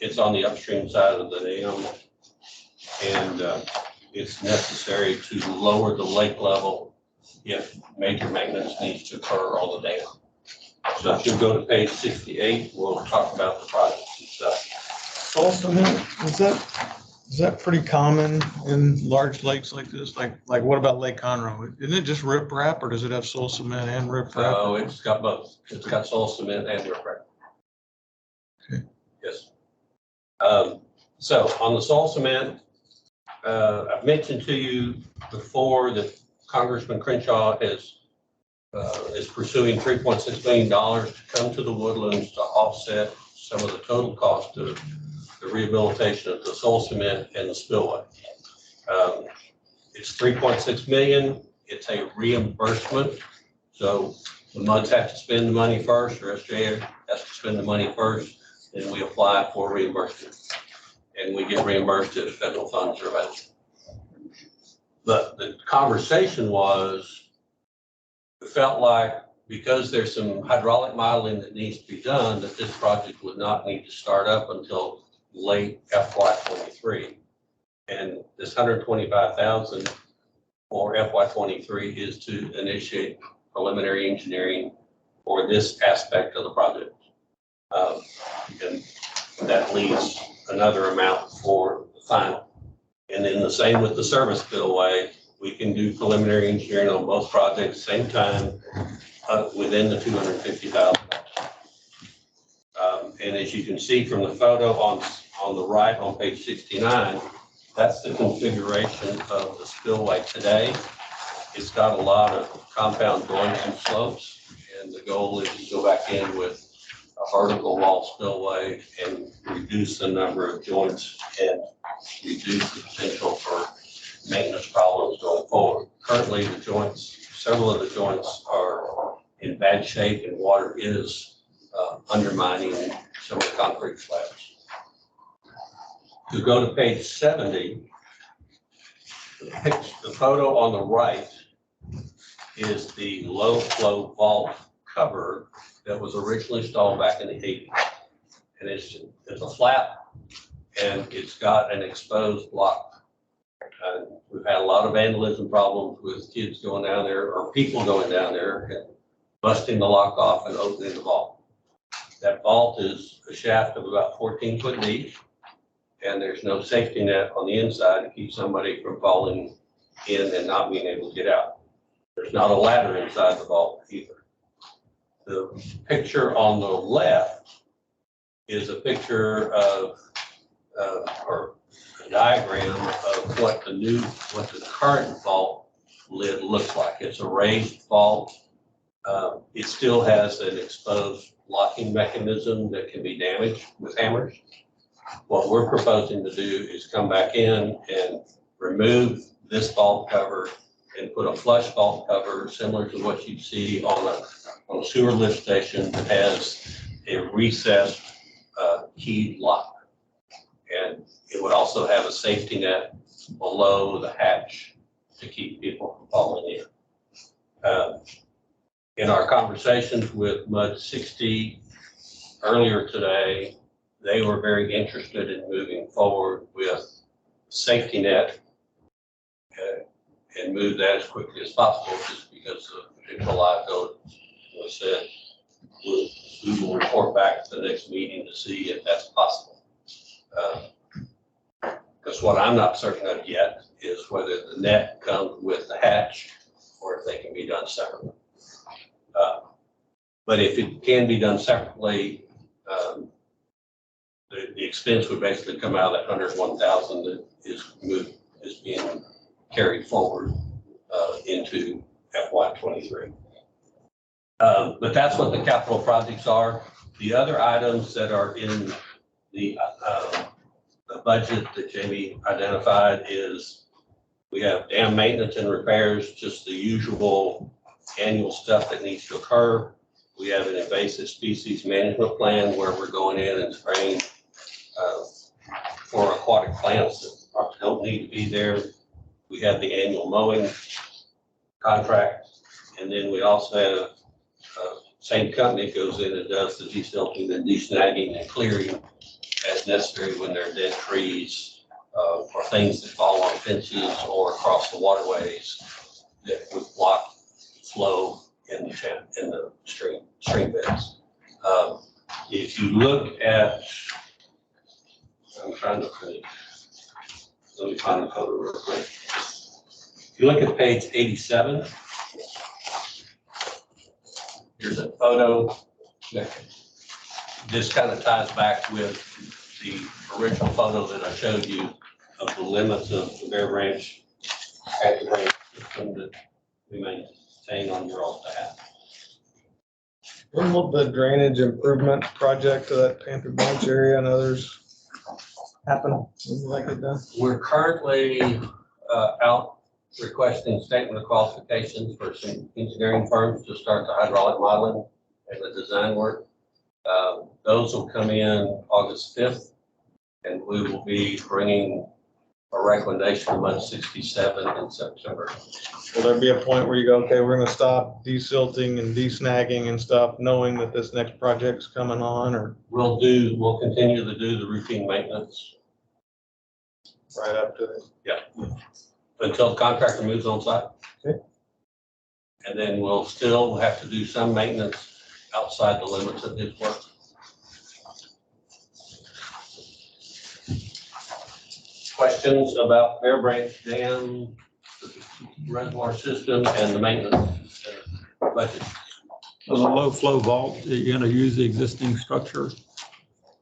It's on the upstream side of the dam. And it's necessary to lower the lake level if major maintenance needs to occur on the dam. So if you go to page 68, we'll talk about the project itself. Soil cement, is that pretty common in large lakes like this? Like what about Lake Conroe? Isn't it just riprap, or does it have soil cement and riprap? Oh, it's got both. It's got soil cement and riprap. Okay. Yes. So on the soil cement, I've mentioned to you before that Congressman Crenshaw is pursuing $3.6 million to come to the Woodlands to offset some of the total cost of the rehabilitation of the soil cement and the spillway. It's $3.6 million. It's a reimbursement. So the MUDs have to spend the money first, or SJA has to spend the money first, then we apply for reimbursement. And we get reimbursed if federal funds are available. But the conversation was, it felt like because there's some hydraulic modeling that needs to be done, that this project would not need to start up until late FY23. And this $125,000 for FY23 is to initiate preliminary engineering for this aspect of the project. And that leaves another amount for the final. And then the same with the service spillway. We can do preliminary engineering on both projects same time within the $250,000. And as you can see from the photo on the right on page 69, That's the configuration of the spillway today. It's got a lot of compound joints and slopes, and the goal is to go back in with a vertical wall spillway and reduce the number of joints and reduce the potential for maintenance problems going forward. Currently, the joints, several of the joints are in bad shape, and water is undermining some of the concrete slabs. To go to page 70, the photo on the right is the low flow vault cover that was originally installed back in the 80s. And it's a flap, and it's got an exposed block. We've had a lot of vandalism problems with kids going down there or people going down there and busting the lock off and opening the vault. That vault is a shaft of about 14 foot deep, and there's no safety net on the inside to keep somebody from falling in and not being able to get out. There's not a ladder inside the vault either. The picture on the left is a picture of, or a diagram of what the current vault lid looks like. It's a raised vault. It still has an exposed locking mechanism that can be damaged with hammers. What we're proposing to do is come back in and remove this vault cover and put a flush vault cover similar to what you see on a sewer lift station that has a recessed keyed lock. And it would also have a safety net below the hatch to keep people from falling in. In our conversations with Mud 60 earlier today, they were very interested in moving forward with safety net and move that as quickly as possible, just because of potential liability. We said we will report back at the next meeting to see if that's possible. Because what I'm not certain of yet is whether the net comes with the hatch or if they can be done separately. But if it can be done separately, the expense would basically come out of that $101,000 that is being carried forward into FY23. But that's what the capital projects are. The other items that are in the budget that Jamie identified is we have dam maintenance and repairs, just the usual annual stuff that needs to occur. We have an invasive species management plan where we're going in and spraying for aquatic plants that don't need to be there. We have the annual mowing contract, and then we also have same company goes in and does the desilting and desnagging and clearing as necessary when there are dead trees or things that fall on fences or across the waterways that would block flow in the stream beds. If you look at, I'm trying to finish. Let me find the photo real quick. If you look at page 87, here's a photo. This kind of ties back with the original photo that I showed you of the limits of the Bear Branch drainage system that we maintain on your old behalf. When will the drainage improvement project to that Panther Branch area and others happen? When will that get done? We're currently out requesting statement of qualifications for some engineering firms to start the hydraulic modeling and the design work. Those will come in August 5th, and we will be bringing a recommendation to Mud 67 in September. Will there be a point where you go, okay, we're gonna stop desilting and desnagging and stuff, knowing that this next project's coming on, or We'll continue to do the routine maintenance right up to the? until the contractor moves on site. Okay. And then we'll still have to do some maintenance outside the limits of his work. Questions about Bear Branch Dam, the reservoir system, and the maintenance budget? Was a low flow vault, you're gonna use the existing structure?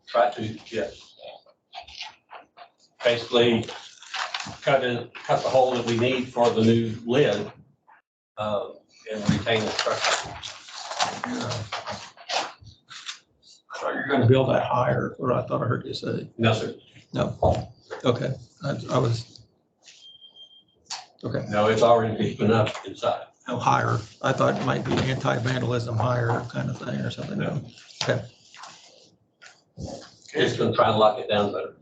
Try to, yes. Basically, cut the hole that we need for the new lid, and retain the structure. So you're gonna build that higher, or I thought I heard you say. No, sir. No, okay, I was. Okay, No, it's already deep enough inside. no, higher. I thought it might be anti-vandalism higher kind of thing or something. No. Okay. Just gonna try and lock it down better.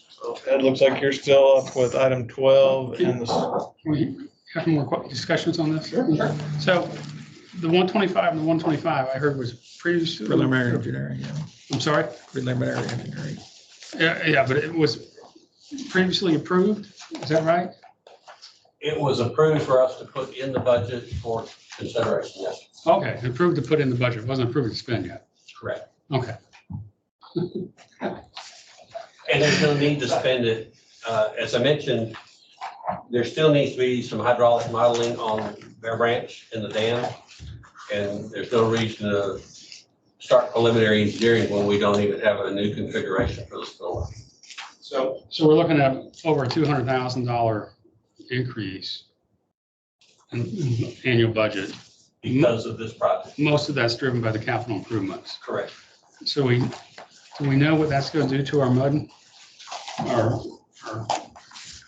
So Ed, looks like you're still up with item 12 and the, We have more discussions on this? So the 125 and the 125, I heard was previously. Preliminary engineering, yeah. I'm sorry? Preliminary engineering. Yeah, but it was previously approved, is that right? It was approved for us to put in the budget for consideration, yes, Okay, approved to put in the budget, wasn't approved to spend yet. correct. Okay, And there's no need to spend it. As I mentioned, there still needs to be some hydraulic modeling on Bear Branch in the dam. And there's no reason to start preliminary engineering when we don't even have a new configuration for the spillway. so we're looking at over a $200,000 increase in annual budget. Because of this project, Most of that's driven by the capital improvements. correct. So do we know what that's going to do to our mud, our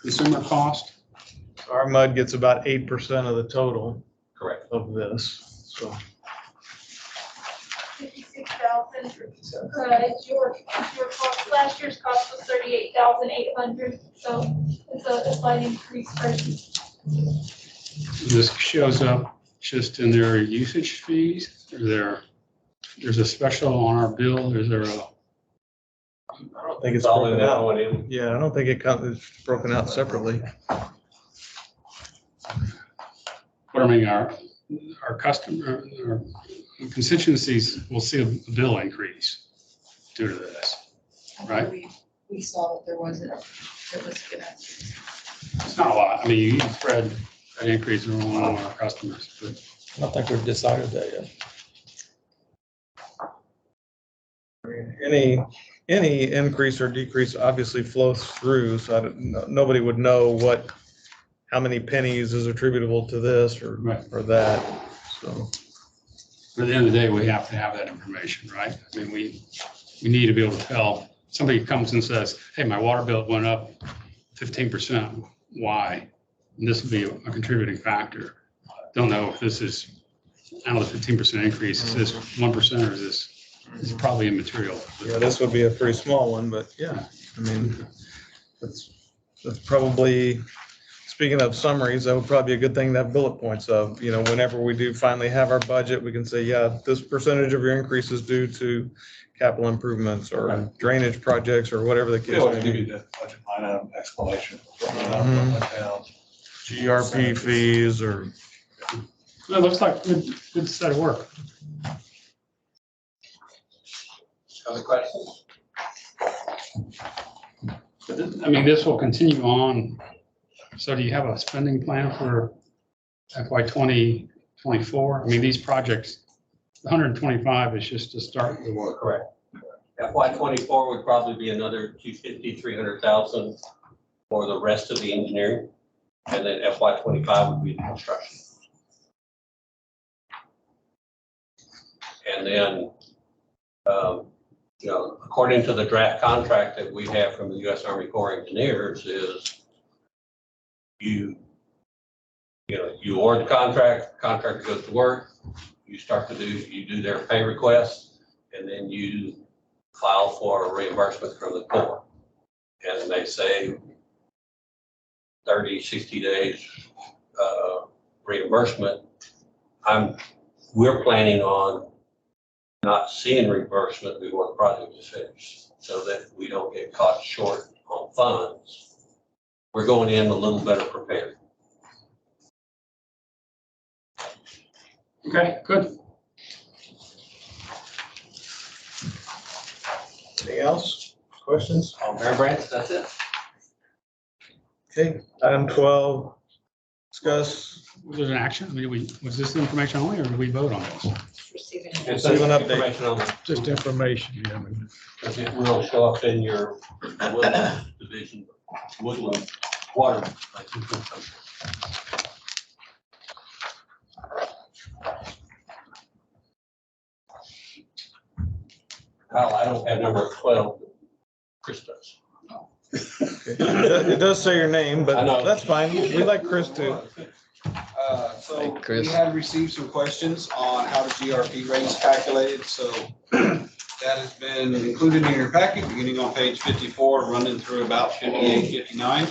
consumer cost? our mud gets about 8% of the total Correct. of this, so. 56,000. Your cost, last year's cost was 38,800, so it's a slight increase versus. This shows up just in their usage fees? There's a special on our bill? Is there a, I don't think it's All in broken that out. one in. Yeah, I don't think it's broken out separately. what I mean, our customer, our constituencies will see a bill increase due to this, right? We saw that there was gonna. It's not a lot. I mean, you can spread an increase on one of our customers, but I don't think we've decided that yet. Any increase or decrease obviously flows through, so nobody would know how many pennies is attributable to this or that, so. at the end of the day, we have to have that information, right? I mean, we need to be able to tell, somebody comes and says, hey, my water bill went up 15%, why? And this would be a contributing factor. Don't know if this is, out of the 15% increase, is this 1% or is this, it's probably immaterial. Yeah, this would be a pretty small one, but yeah, I mean, that's probably, speaking of summaries, that would probably be a good thing to have bullet points of, whenever we do finally have our budget, we can say, yeah, this percentage of your increase is due to capital improvements or drainage projects or whatever the We case always may give be. you the budget line item explanation. GRP fees or. It looks like good set of work. Other questions? I mean, this will continue on. So do you have a spending plan for FY 2024? I mean, these projects, 125 is just to start the work. Correct. FY 24 would probably be another 250, 300,000 for the rest of the engineering. And then FY 25 would be the construction. And then, according to the draft contract that we have from the U.S. Army Corps of Engineers is you award the contractor goes to work, you do their pay request, and then you file for a reimbursement from the Corps. And they say 30, 60 days reimbursement. We're planning on not seeing reimbursement before the project is finished, so that we don't get caught short on funds. We're going in a little better prepared. Okay, good. Anything else? Questions? On Bear Branch, that's it. Okay, item 12, discuss. Was there an action? I mean, was this information only or did we vote on this? Receiving. We'll see an update. Information on it. Just information, yeah. I mean, It will show up in your Woodland division, Woodland water. Kyle, I don't have number 12. Chris does. It does say your name, I but know. that's fine. We like Chris too. So Hey, Chris. we had received some questions on how the GRP rate is calculated, so that has been included in your packet, beginning on page 54, running through about 58, 59.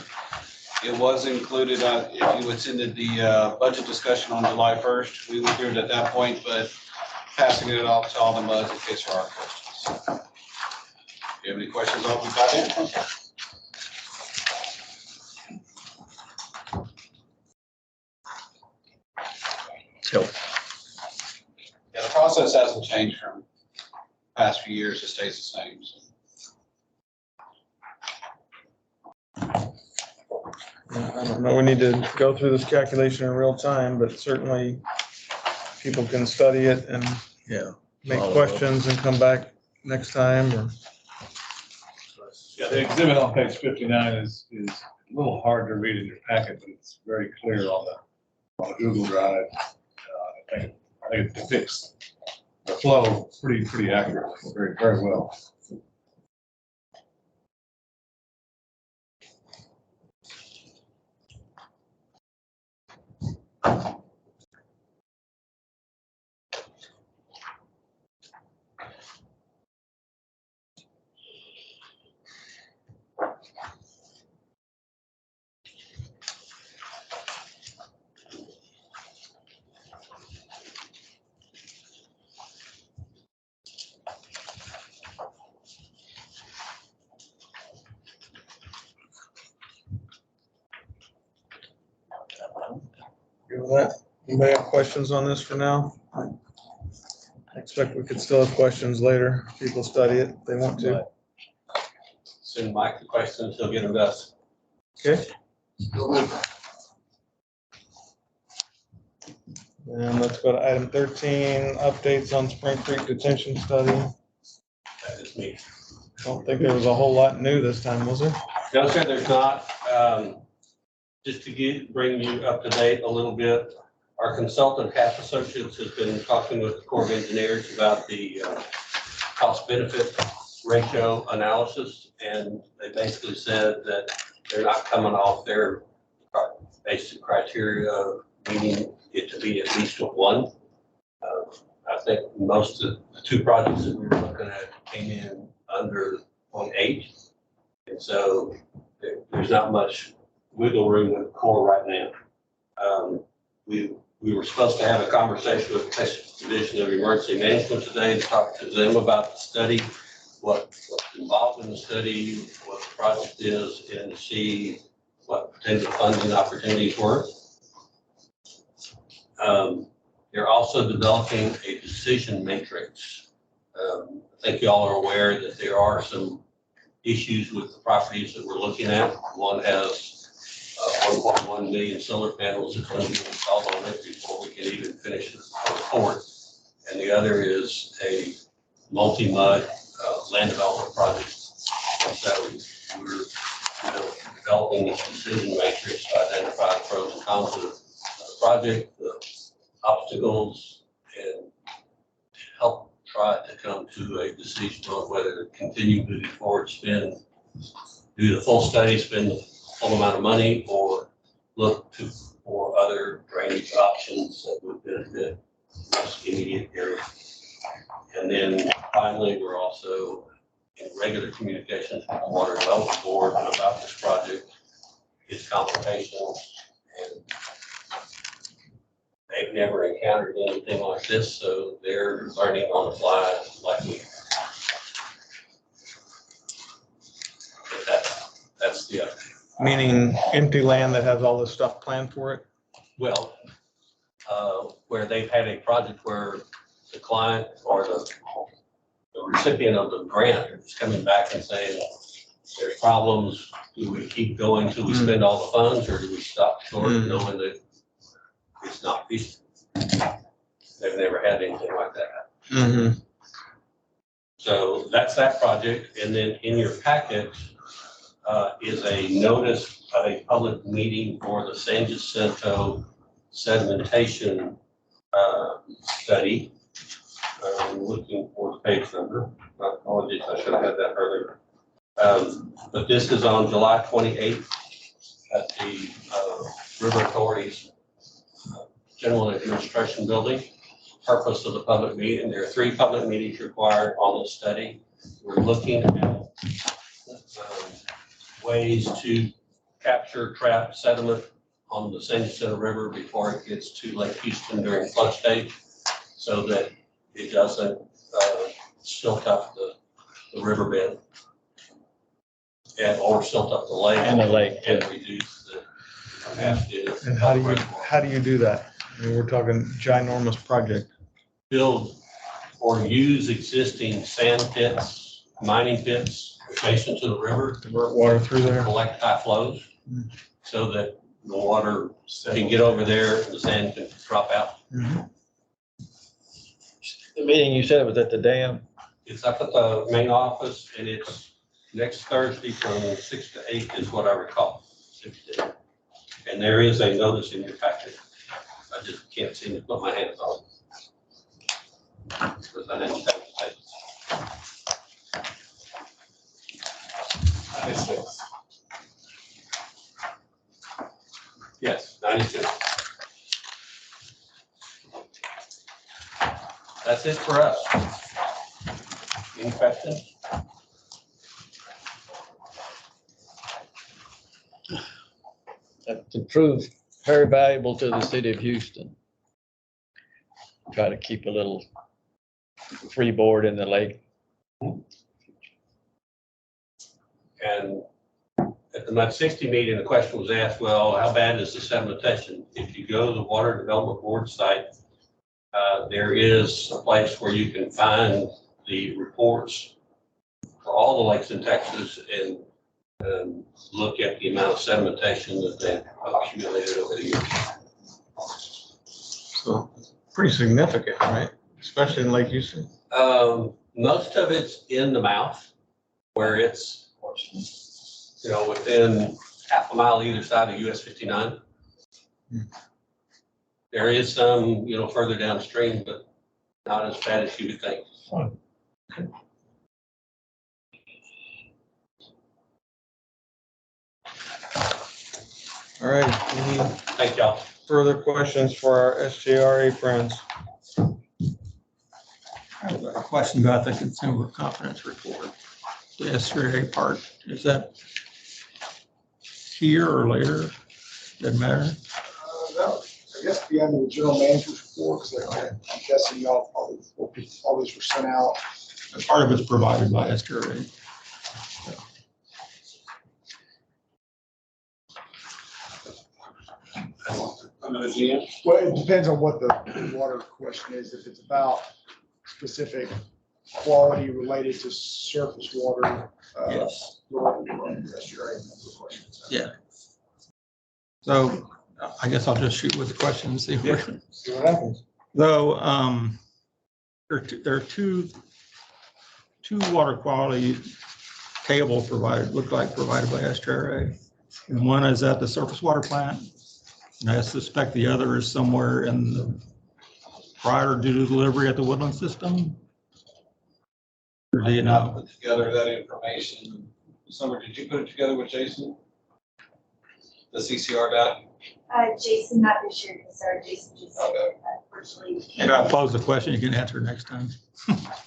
It was included, if you attended the budget discussion on July 1st, we went through it at that point, but passing it off to all the buds in case there are questions. If you have any questions, I'll be glad to answer. So, Yeah, the process hasn't changed from past few years, it stays the same. So. I don't know, we need to go through this calculation in real time, but certainly people can study it and yeah. make Follow up. questions and come back next time or. Yeah, the exhibit on page 59 is a little hard to read in your packet, but it's very clear on the Google Drive. I think it depicts the flow pretty accurately, very well. Good with that. Anybody have questions on this for now? I expect we could still have questions later. People study it if they want to. Send Mike the questions, he'll get them to us. Okay. And let's go to item 13, updates on Spring Creek detention study. That is me. Don't think there was a whole lot new this time, was there? No, sir, there's not. Just to bring you up to date a little bit, our consultant, Half Associates, has been talking with the Corps of Engineers about the cost benefit ratio analysis. And they basically said that they're not coming off their basic criteria of needing it to be at least a 1. I think most of the 2 projects that we were looking at came in under 0.8. And so there's not much wiggle room with the Corps right now. We were supposed to have a conversation with the Texas Division of Emergency Management today to talk to them about the study, what's involved in the study, what the project is, and to see what potential funding opportunities were. They're also developing a decision matrix. I think y'all are aware that there are some issues with the properties that we're looking at. One has 1.1 million solar panels that's going to be installed on it before we can even finish the report. And the other is a multi-mud land development project. And so we're developing this decision matrix to identify the pros and cons of the project, the obstacles, and help try to come to a decision on whether to continue moving forward, do the full study, spend the full amount of money, or look for other drainage options that would benefit this immediate area. And then finally, we're also in regular communications with the Water Development Board about this project, its complications, and they've never encountered anything like this, so they're learning on the fly like we. That's the update. Meaning empty land that has all this stuff planned for it? Well, where they've had a project where the client or the recipient of the grant is coming back and saying, there's problems, do we keep going till we spend all the funds, or do we stop short knowing that it's not feasible? They've never had anything like that. Mhm. So that's that project. And then in your packet is a notice of a public meeting for the San Jacinto sedimentation study. I'm looking for the page number. My apologies, I should have had that earlier. But this is on July 28th at the River Authority's General Administration Building. Purpose of the public meeting, there are 3 public meetings required on the study. We're looking at ways to capture, trap sediment on the San Jacinto River before it gets to Lake Houston during flood stage, so that it doesn't silt up the riverbed or silt up the lake. And the lake, And reduce the capacity. And how do you do that? I mean, we're talking ginormous project. Build or use existing sand pits, mining pits adjacent to the river. Divert water through there. Collect high flows so that the water can get over there and the sand can drop out. Mhm. The meeting you said was at the dam. It's up at the main office and it's next Thursday from 6 to 8 is what I recall. 6 to 8. And there is a notice in your packet. I just can't seem to put my hands on it. Because I didn't have the papers. 96. Yes, 92. That's it for us. Any questions? That's proved very valuable to the city of Houston. Try to keep a little freeboard in the lake. And at the Mud 60 meeting, the question was asked, well, how bad is the sedimentation? If you go to the Water Development Board site, there is a place where you can find the reports for all the lakes in Texas and look at the amount of sedimentation that they've accumulated over the years. So pretty significant, right? Especially in Lake Houston. Most of it's in the mouth where it's, within half a mile either side of US 59. There is some, further downstream, but not as bad as you would think. All right, any Thank y'all. further questions for our SJRA friends? I have a question about the consumer confidence report. The SRA part, is that here or later? Doesn't matter. I guess the end of the general manager's report, because I'm guessing y'all probably, all these were sent out. And part of it's provided by SRA. Well, it depends on what the water question is. If it's about specific quality related to surface water. Yes. That's your questions. Yeah. So I guess I'll just shoot with the question and see where. See what happens. Though, there are two water quality tables provided, look like provided by SRA. And one is at the surface water plant. And I suspect the other is somewhere in the prior to delivery at the Woodland system. Or do you know? Put together that information. Summer, did you put it together with Jason? The CCR data? Jason, not this year, because our Jason just virtually. Maybe I'll pose the question, you can answer next time.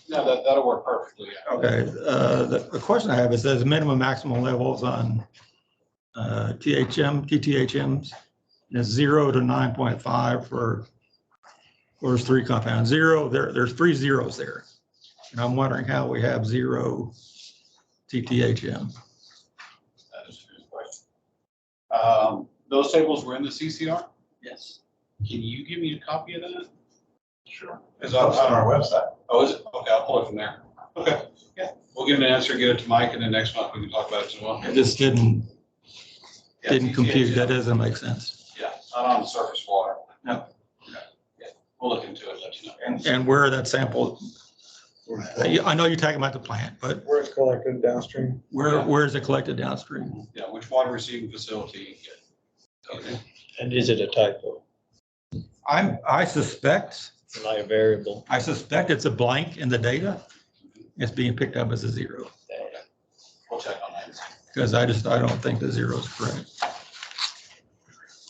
No, that'll work perfectly. Yeah. Okay, the question I have is, there's minimum maximum levels on TTHMs. And it's 0 to 9.5 for, there's 3 compounds. 0, there's 3 zeros there. And I'm wondering how we have 0 TTHM. That is a good question. Those tables were in the CCR? Yes. Can you give me a copy of that? Sure. It's on our website. Oh, is it? Okay, I'll pull it from there. Okay, yeah. We'll get an answer, get it to Mike, and then next month we can talk about it as well. It just didn't Yeah, compute. TTHM. That doesn't make sense. Yeah, not on the surface water. No. Yeah, We'll look into it, let you know. And where that sample, I know you're talking about the plant, but Where it's collected downstream. where is it collected downstream? Yeah, which water receiving facility? Okay. And is it a typo, I suspect like a variable? I suspect it's a blank in the data. It's being picked up as a 0 We'll check on that. because I don't think the 0 is correct.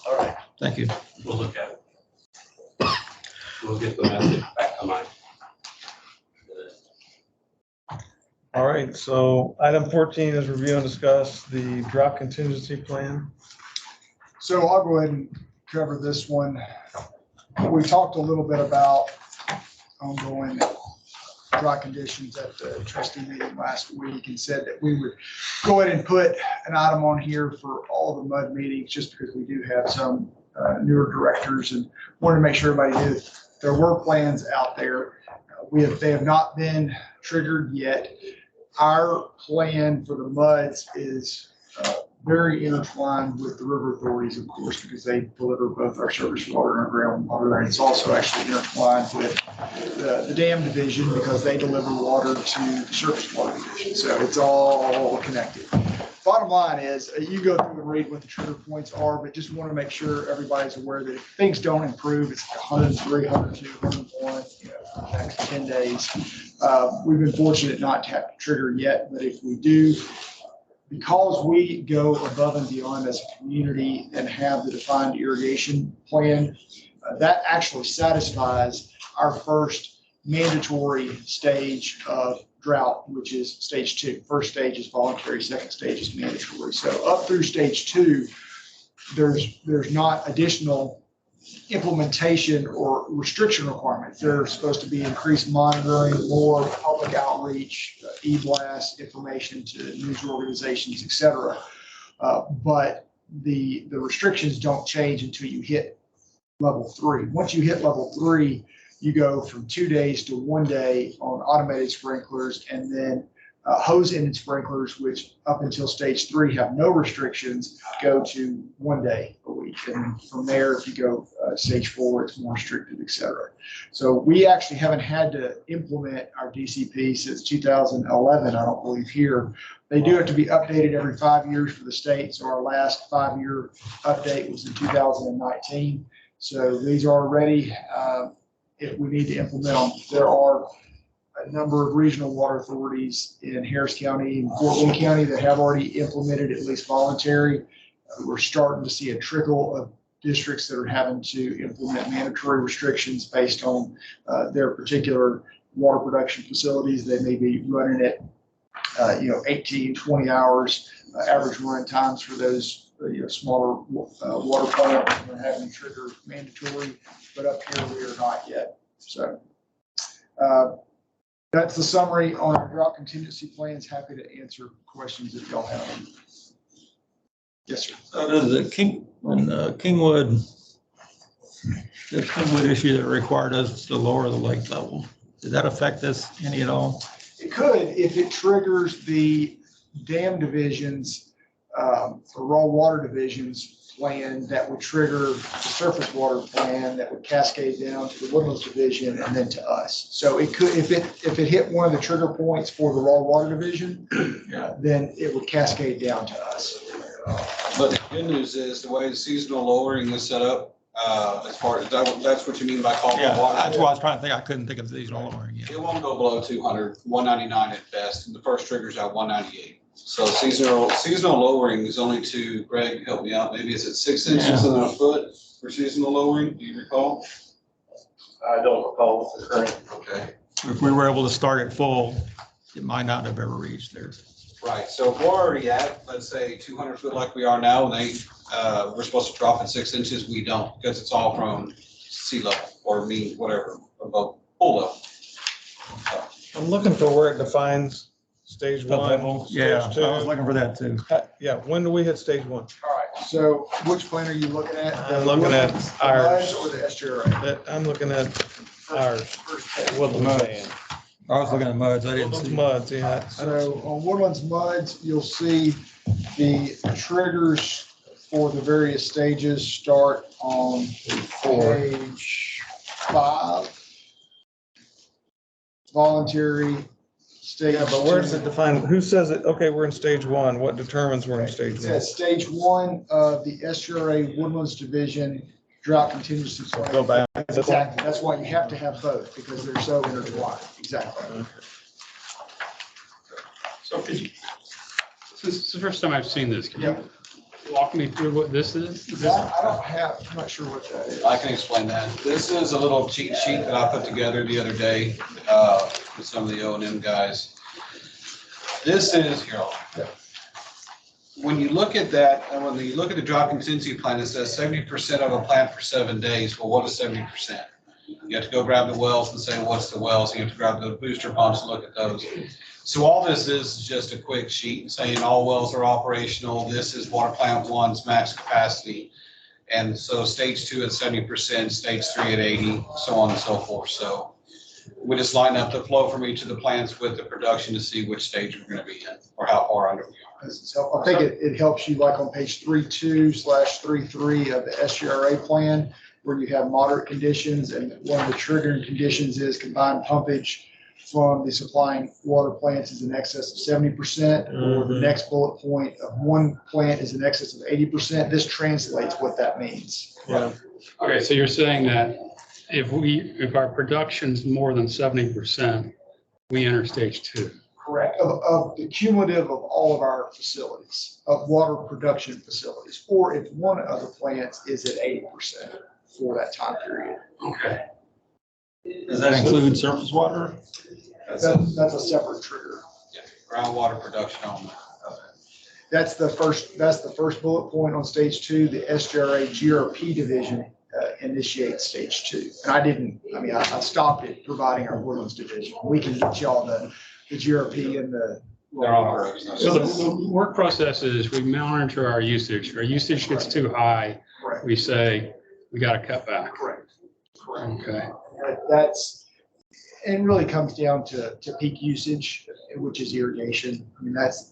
All right. Thank you. We'll look at it. We'll get the message back to Mike. All right, so item 14 is review and discuss the drought contingency plan. So I'll go ahead and cover this one. We talked a little bit about ongoing drought conditions at the trustee meeting last week and said that we would go ahead and put an item on here for all the MUD meetings, just because we do have some newer directors and wanted to make sure everybody knew there were plans out there. They have not been triggered yet. Our plan for the MUDs is very intertwined with the river authorities, of course, because they deliver both our surface water and our groundwater. And it's also actually intertwined with the dam division because they deliver water to the surface water division. So it's all connected. Bottom line is you go through and read what the trigger points are, but just want to make sure everybody's aware that if things don't improve, it's 103, 102, 101, for the next 10 days. We've been fortunate not to have to trigger yet, but if we do, because we go above and beyond as a community and have the defined irrigation plan, that actually satisfies our first mandatory stage of drought, which is stage 2. First stage is voluntary, second stage is mandatory. So up through stage 2, there's not additional implementation or restriction requirements. There's supposed to be increased monitoring, more public outreach, e-blast information to news organizations, et cetera. But the restrictions don't change until you hit level 3. Once you hit level 3, you go from 2 days to 1 day on automated sprinklers, and then hose-ended sprinklers, which up until stage 3 have no restrictions, go to 1 day a week. And from there, if you go stage 4, it's more restricted, et cetera. So we actually haven't had to implement our DCP since 2011, I don't believe here. They do have to be updated every 5 years for the state. So our last 5-year update was in 2019. So these are ready if we need to implement them. There are a number of regional water authorities in Harris County and Fort Wayne County that have already implemented at least voluntary. We're starting to see a trickle of districts that are having to implement mandatory restrictions based on their particular water production facilities. They may be running at 18, 20 hours average run times for those smaller water plants. We're having to trigger mandatory, but up here we are not yet. So that's the summary on our drought contingency plans. Happy to answer questions if y'all have them. Yes, sir. Does the Kingwood issue that required us to lower the lake level, did that affect this any at all? It could if it triggers the dam divisions or raw water divisions plan that would trigger the surface water plan that would cascade down to the Woodlands division and then to us. So it could, if it hit one of the trigger points for the raw water division, then it would cascade down to us. But the good news is the way the seasonal lowering is set up, as far as that's what you mean by calling Yeah, water. that's what I was trying to think. I couldn't think of seasonal lowering yet. It won't go below 200, 199 at best. And the first trigger's at 198. So seasonal lowering is only to, Greg, help me out. Maybe it's at 6 inches and a foot for seasonal lowering. Do you recall? I don't recall the current. Okay. If we were able to start at full, it might not have ever reached there. Right. So if we're already at, let's say 200 foot like we are now, and we're supposed to drop at 6 inches. We don't, because it's all from sea level or whatever above pool level. So, I'm looking for where it defines stage 1. Yeah, stage 2. I was looking for that too. Yeah, when do we hit stage 1? All right. So which plan are you looking at? I'm looking at ours. Or the SGRA? I'm looking at ours. Woodlands plan. I was looking at MUDs. I didn't Those see. MUDs, yeah. So on Woodlands MUDs, you'll see the triggers for the various stages start on page 5. Voluntary stage. Yeah, but where does it 2. define, who says it, okay, we're in stage 1, what determines we're in stage It 1? says stage 1 of the SGRA Woodlands Division Drought Contingency Plan. Go back. Exactly, that's why you have to have both, because they're so intertwined, exactly. So could you, this is the first time I've seen this. Can you Yeah. walk me through what this is? Is this- I don't have, I'm not sure what that is. I can explain that. This is a little cheat sheet that I put together the other day with some of the O&M guys. This is, here, when you look at that, and when you look at the drought contingency plan, it says 70% of a plan for 7 days. Well, what is 70%? You have to go grab the wells and say, what's the wells? You have to grab the booster pumps and look at those. So all this is just a quick sheet saying all wells are operational. This is water plant 1's max capacity. And so stage 2 at 70%, stage 3 at 80, so on and so forth. So we just line up the flow from each of the plants with the production to see which stage we're going to be in or how far under we are. I think it helps you like on page 3.2/3.3 of the SGRA plan, where you have moderate conditions, and one of the triggering conditions is combined pumpage from the supplying water plants is in excess of 70%, or the next bullet point of one plant is in excess of 80%. This translates what that means. Yeah. Okay, so you're saying that if our production's more than 70%, we enter stage 2. Correct. Of the cumulative of all of our facilities, of water production facilities, or if one of the plants is at 80% for that time period. Okay. Does that include surface water? That's That's a separate trigger. groundwater production only. That's the first bullet point on stage 2. The SGRA GRP division initiates stage 2. And I stopped at providing our Woodlands division. We can get y'all the GRP and the. They're on our website. So the work process is we monitor our usage. If our usage gets too high, Correct. we say, we got to cut back. Correct. Okay. It really comes down to peak usage, which is irrigation. I mean, that's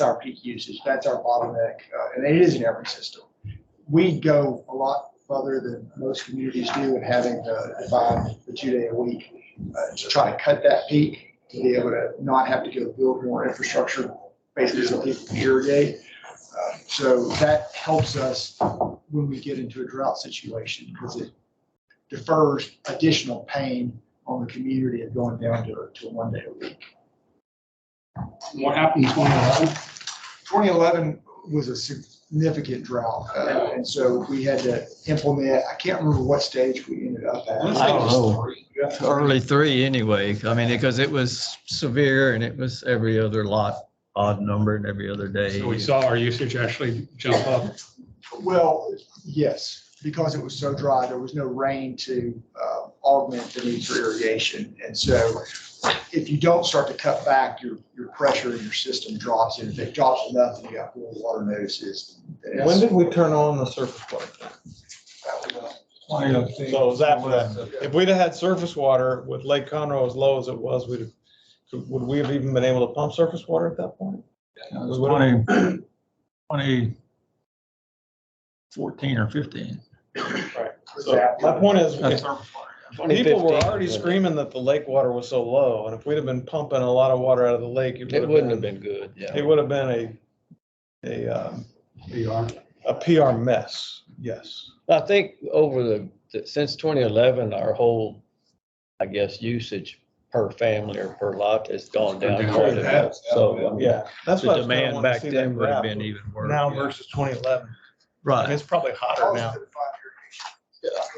our peak usage. That's our bottleneck. And it is in every system. We go a lot further than most communities do in having to define the 2-day a week to try to cut that peak, to be able to not have to go build more infrastructure, basically so people can irrigate. So that helps us when we get into a drought situation, because it defers additional pain on the community of going down to 1 day a week. What happened in 2011? 2011 was a significant drought. And so we had to implement, I can't remember what stage we ended up at. I don't know. Early 3 anyway. I mean, because it was severe and it was every other lot, odd number and every other day. So we saw our usage actually jump up. Well, yes, because it was so dry, there was no rain to augment the need for irrigation. And so if you don't start to cut back, your pressure in your system drops. And if it drops enough and you got full water notices. When did we turn on the surface water? So is that, if we'd have had surface water with Lake Conroe as low as it was, would we have even been able to pump surface water at that point? It was 2014 or 15. Right. So my point is, if people were already screaming that the lake water was so low, and if we'd have been pumping a lot of water out of the lake, It wouldn't have been good, yeah. It would have been a PR mess, yes. I think since 2011, our whole, I guess, usage per family or per lot has gone down quite a bit. So, Yeah, that's the what I was kinda demand wanting to back see then that would have graph been even worse. now versus 2011. Right. It's probably hotter now.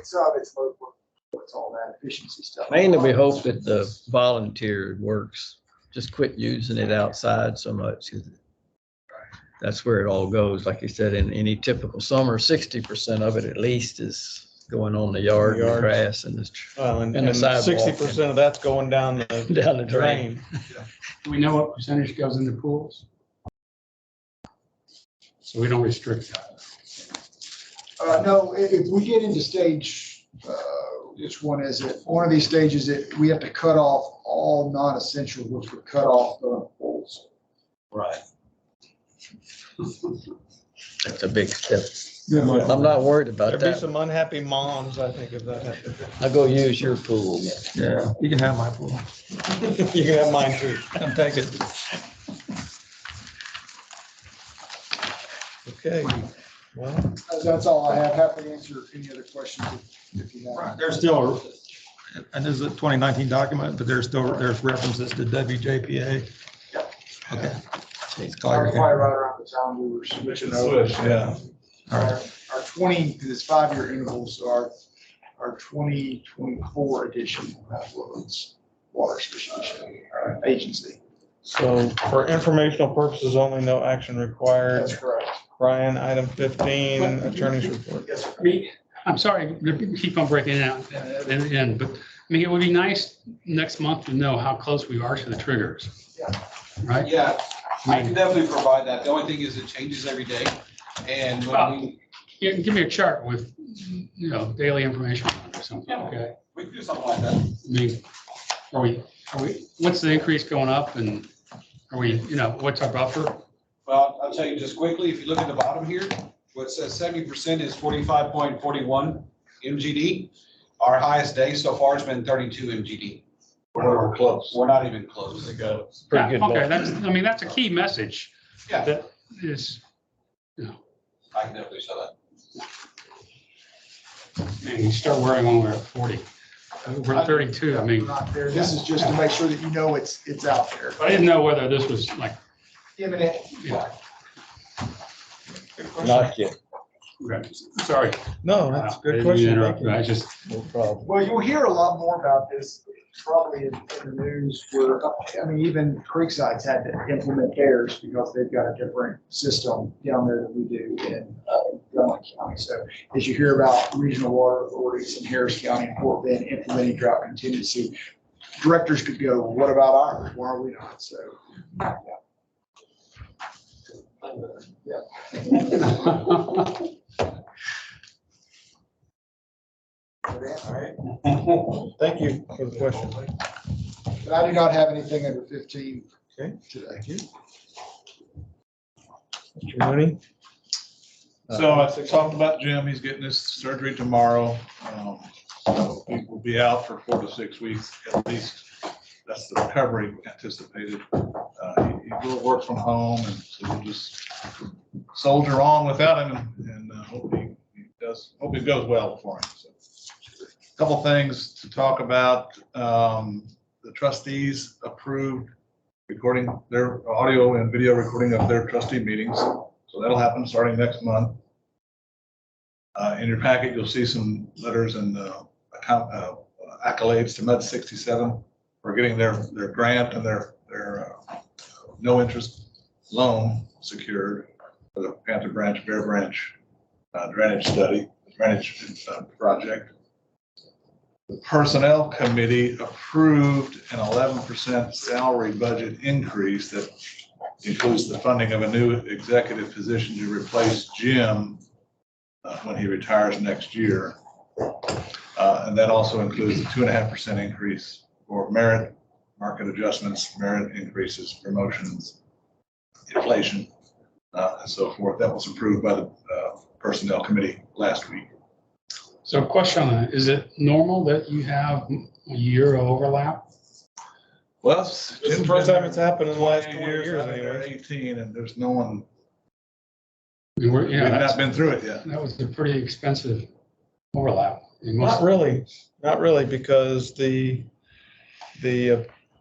Some of it's local, it's all that efficiency stuff. Mainly, we hope that the volunteer works, just quit using it outside so much. 'Cause that's where it all goes. Like you said, in any typical summer, 60% of it at least is going on the yard and Yards. grass and the Well, And the sidewalk. 60% of that's going down the down the drain. drain. Do we know what percentage goes into pools? So we don't restrict that. No, if we get into stage, which one is it? One of these stages, we have to cut off all non-essential, which would cut off the poles. Right. That's a big step. I'm not worried about There'd be that. some unhappy moms, I think, if that happened. I'll go use your pool. Yeah, you can have my pool. You can have mine too. Come take it. Okay, well, That's all I have. Happy to answer any other questions if you have. There's still, and this is a 2019 document, but there's references to WJPA. Okay. It's Probably clear. right around the time we were switching Switch, over. yeah. All right. Our 20, because it's 5-year intervals, so our 2024 edition of Woodlands Water Association Agency. so for informational purposes only, no action required. That's correct. Brian, item 15, attorney's report. Yes, sir. I mean, I'm sorry, to keep on breaking it out in the end, but I mean, it would be nice next month to know how close we are to the triggers. Yeah. Right? Yeah, I can definitely provide that. The only thing is it changes every day. And when we, Give me a chart with, daily information on it or something, okay? we can do something like that. I mean, are we, what's the increase going up and are we, what's our buffer? Well, I'll tell you just quickly, if you look at the bottom here, what says 70% is 45.41 MGD. Our highest day so far has been 32 MGD. We're close. We're not even close. Pretty Yeah, good. okay, that's a key message. Yeah. That is, I can definitely show that. man, you start worrying when we're at 40. We're at 32, I mean, We're not there. This is just to make sure that you know it's out there. I didn't know whether this was like, Imminent. Not yet. sorry. No, that's a I good didn't mean to question. interrupt Thank you. you. I just, No problem. Well, you'll hear a lot more about this probably in the news where, even Creekside's had to implement theirs because they've got a different system down there than we do in Drummond County. So as you hear about regional water authorities in Harris County and Fort Bend implementing drought contingency, directors could go, well, what about ours? Why are we not? So, All right. Thank you for the question. but I do not have anything under 15 Okay. today. Mr. Mooney? So I talked about Jim, he's getting his surgery tomorrow. So he will be out for 4 to 6 weeks at least. That's the recovery anticipated. He will work from home, and so we'll just soldier on without him and hope he goes well for him. So, couple things to talk about. The trustees approved recording their audio and video recording of their trustee meetings. So that'll happen starting next month. In your packet, you'll see some letters and accolades to Med 67 for getting their grant and their no interest loan secured for the Panther Branch, Bear Branch drainage project. The Personnel Committee approved an 11% salary budget increase that includes the funding of a new executive position to replace Jim when he retires next year. And that also includes a 2.5% increase for merit, market adjustments, merit increases, promotions, inflation, and so forth. That was approved by the Personnel Committee last week. so question on that, is it normal that you have a year overlap? Well, This is the first time it's happened in the last 20 years I've been there anyway. 18, and there's no one, I mean, we've not been through it yet. that was a pretty expensive overlap. Not really, because the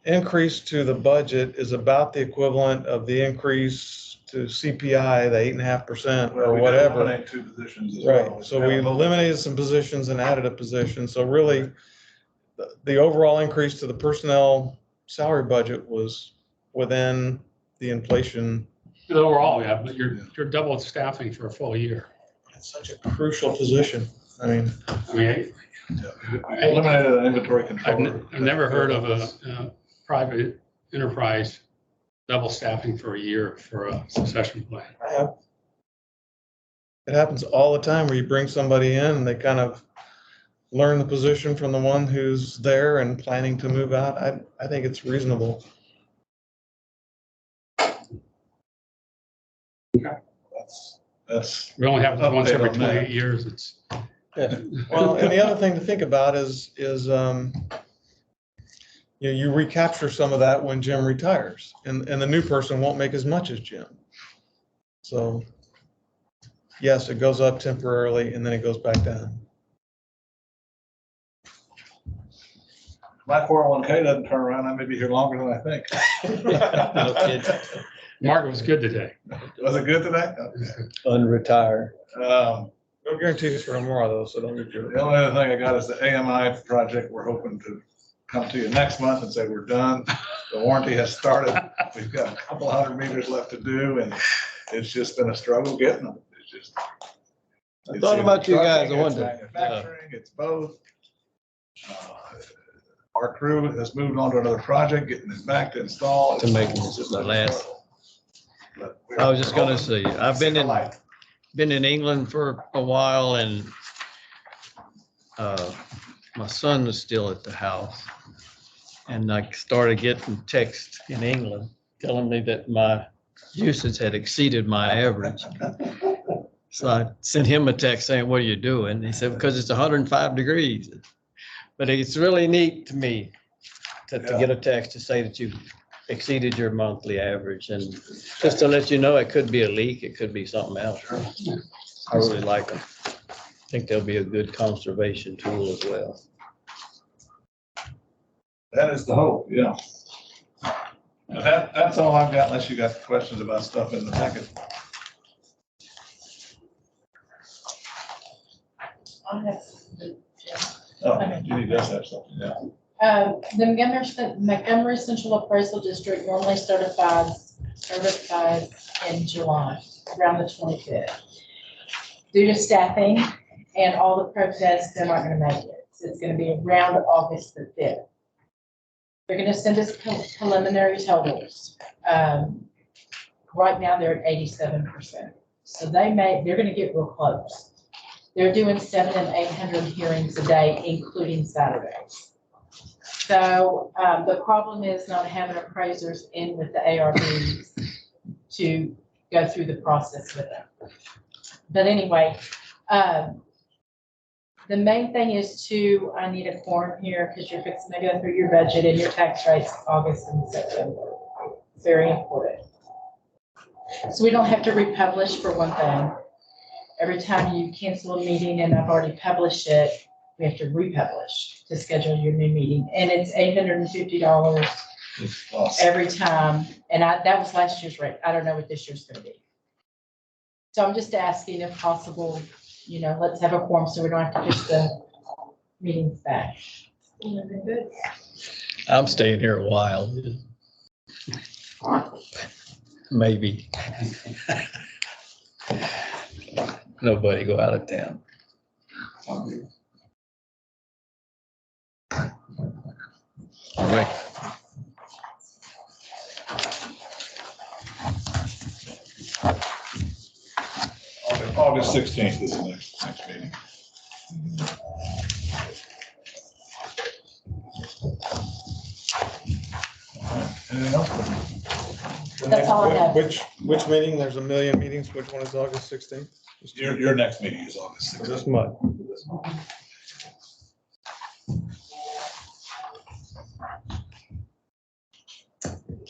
increase to the budget is about the equivalent of the increase to CPI, the 8.5% Well, or we did whatever. eliminate 2 positions as well. Right, so we eliminated some positions and added a position, so really, the overall increase to the personnel salary budget was within the inflation. Overall, yeah, but you're double staffing for a full year. It's such a crucial position. I mean, I mean, We eliminated an inventory controller. I've never heard of a private enterprise double staffing for a year for a succession plan. I have. It happens all the time where you bring somebody in and they kind of learn the position from the one who's there and planning to move out. I think it's reasonable. That's That's, We only have it once every Update on that. 28 years. It's, Well, and the other thing to think about is, you recapture some of that when Jim retires, and the new person won't make as much as Jim. So, yes, it goes up temporarily and then it goes back down. my 401k doesn't turn around, I may be here longer than I think. No kidding. market was good today. Was it good today? Unretire. No guarantees for tomorrow though, so don't get your. The only other thing I got is the AMI project. We're hoping to come to you next month and say we're done. The warranty has started. We've got a couple 100 meters left to do, and it's just been a struggle getting them. It's just. I it's thought about you guys, I trucking, it's wondered. Manufacturing, it's both. Our crew has moved on to another project, getting it back to install. To make It's just the been a last- struggle. But we're- I was just we're gonna hoping say, to I've been see the in, light. England for a while and my son is still at the house. And I started getting texts in England telling me that my usage had exceeded my average. So I sent him a text saying, what are you doing? He said, because it's 105 degrees. But it's really neat to me to get a text to say that you've exceeded your monthly average. And just to let you know, it could be a leak, it could be something else. I really like them. I think they'll be a good conservation tool as well. That is the hope, yeah. But that's all I've got, unless you got questions about stuff in the packet. I have, Oh, Judy does have something, yeah. the Montgomery Central Appraisal District normally certifies in July, around the 25th. Due to staffing and all the protests, they're not gonna make it. So it's gonna be around August the 5th. They're gonna send us preliminary totals. Right now, they're at 87%. So they're gonna get real close. They're doing 700 and 800 hearings a day, including Saturdays. So the problem is not having appraisers in with the ARBs to go through the process with them. But anyway, the main thing is I need a quorum here because you're fixing to go through your budget and your tax rates August and September. Very important. So we don't have to republish for one thing. Every time you cancel a meeting and I've already published it, we have to republish to schedule your new meeting. And it's $850 every time. And that was last year's rate. I don't know what this year's gonna be. So I'm just asking if possible, let's have a quorum so we don't have to push the meetings back. I'm staying here a while. Maybe. Nobody go out of town. All right. August 16th is the next meeting. Anything else? That's all I have. Which meeting? There's a million meetings. Which one is August 16th? Your next meeting is August 16th. This month.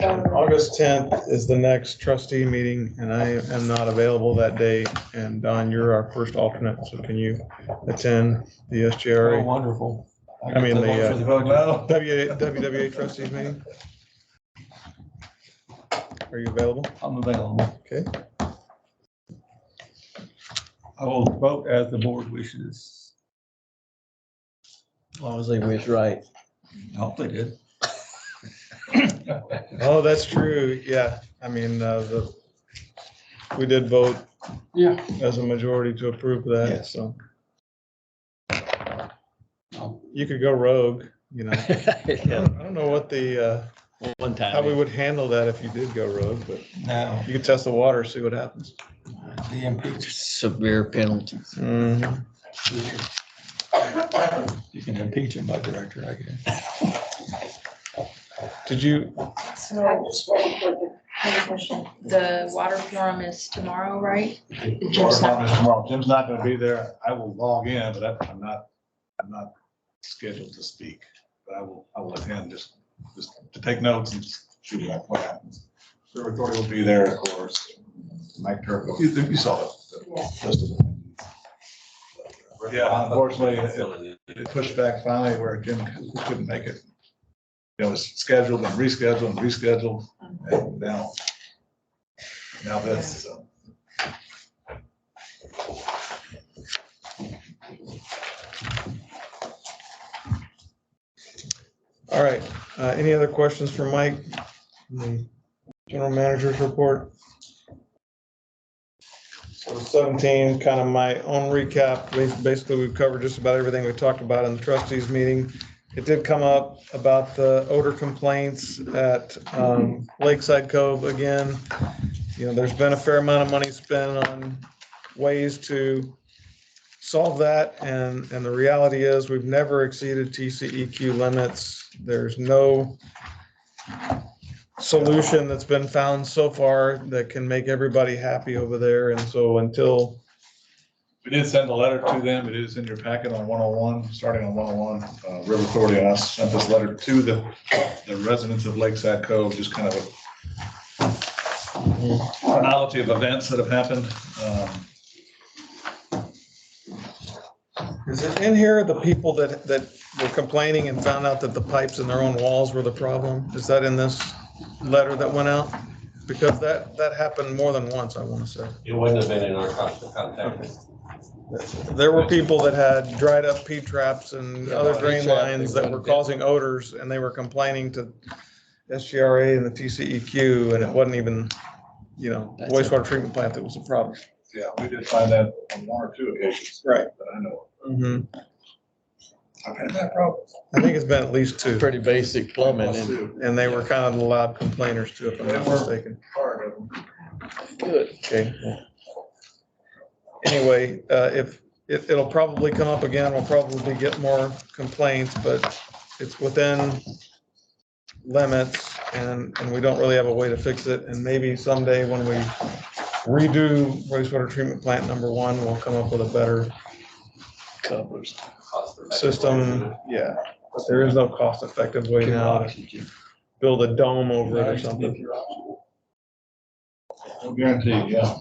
August 10th is the next trustee meeting and I am not available that day. And Don, you're our first alternate, so can you attend the Oh, SGRA? wonderful. I mean, get the, vote for budget. WWA trustees meeting? Are you available? I'm available. Okay. I will vote as the board wishes. As long as they wish right. I hope they did. Oh, that's true. Yeah. I mean, we did vote Yeah. as a majority to approve that, Yes. so. You could go rogue, I Yeah, don't know what one how we time. would handle that if you did go rogue, but Now, you could test the water, see what happens. the impeach, Severe penalties. Mhm. you can impeach him by director, I guess. Did you, I have a question. The water forum is tomorrow, right? Water Jim's not- forum is tomorrow. Jim's not gonna be there. I will log in, but I'm not scheduled to speak. But I will attend just to take notes and shoot back what happens. The authority will be there, of course. Mike Turco, you saw it. Yeah, unfortunately, it pushed back finally where Jim couldn't make it. It was scheduled and rescheduled and rescheduled, and now this, so. All right, any other questions for Mike? The General Manager's report? So 17, kind of my own recap. Basically, we've covered just about everything we talked about in the trustees meeting. It did come up about the odor complaints at Lakeside Cove again. You know, there's been a fair amount of money spent on ways to solve that, and the reality is we've never exceeded TCEQ limits. There's no solution that's been found so far that can make everybody happy over there, and so until We did send a letter to them. It is in your packet on 101, starting on 101. River Authority and I sent this letter to the residents of Lakeside Cove, just kind of a chronology of events that have happened. is it in here, the people that were complaining and found out that the pipes in their own walls were the problem? Is that in this letter that went out? Because that happened more than once, I want to say. It wouldn't have been in our constant contact. There were people that had dried up P-traps and other drain lines that were causing odors, and they were complaining to SGRA and the TCEQ, and it wasn't even, you know, the wastewater treatment plant that was the problem. Yeah, we did find that on one or two occasions. Right. That I know Mhm. of. I've had that problem. I think it's been at least two, Pretty basic plumbing and and they were kind of the loud complainers too, if I'm not mistaken. Part of them. good. Okay. Anyway, if it'll probably come up again, we'll probably get more complaints, but it's within limits, and we don't really have a way to fix it. And maybe someday when we redo wastewater treatment plant number 1, we'll come up with a better Covers. system. Yeah, but there is no cost-effective way now to build a dome over it or something. No guarantee, yeah.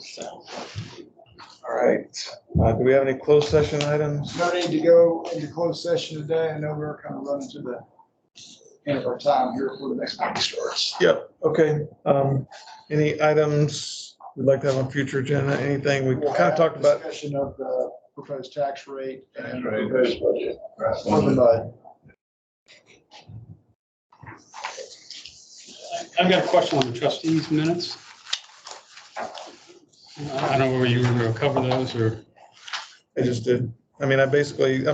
All right. Do we have any closed session items? No need to go into closed session today. I know we're kind of running to the end of our time here before the next meeting starts. Yep, okay. Any items we'd like to have on future agenda? Anything we We'll kind of have talked about? Discussion of the proposed tax rate and the Tax rate. proposed budget. On the bud. I've got a question on the trustees minutes. I don't know whether you were going to cover those or. I just did. I mean, I'm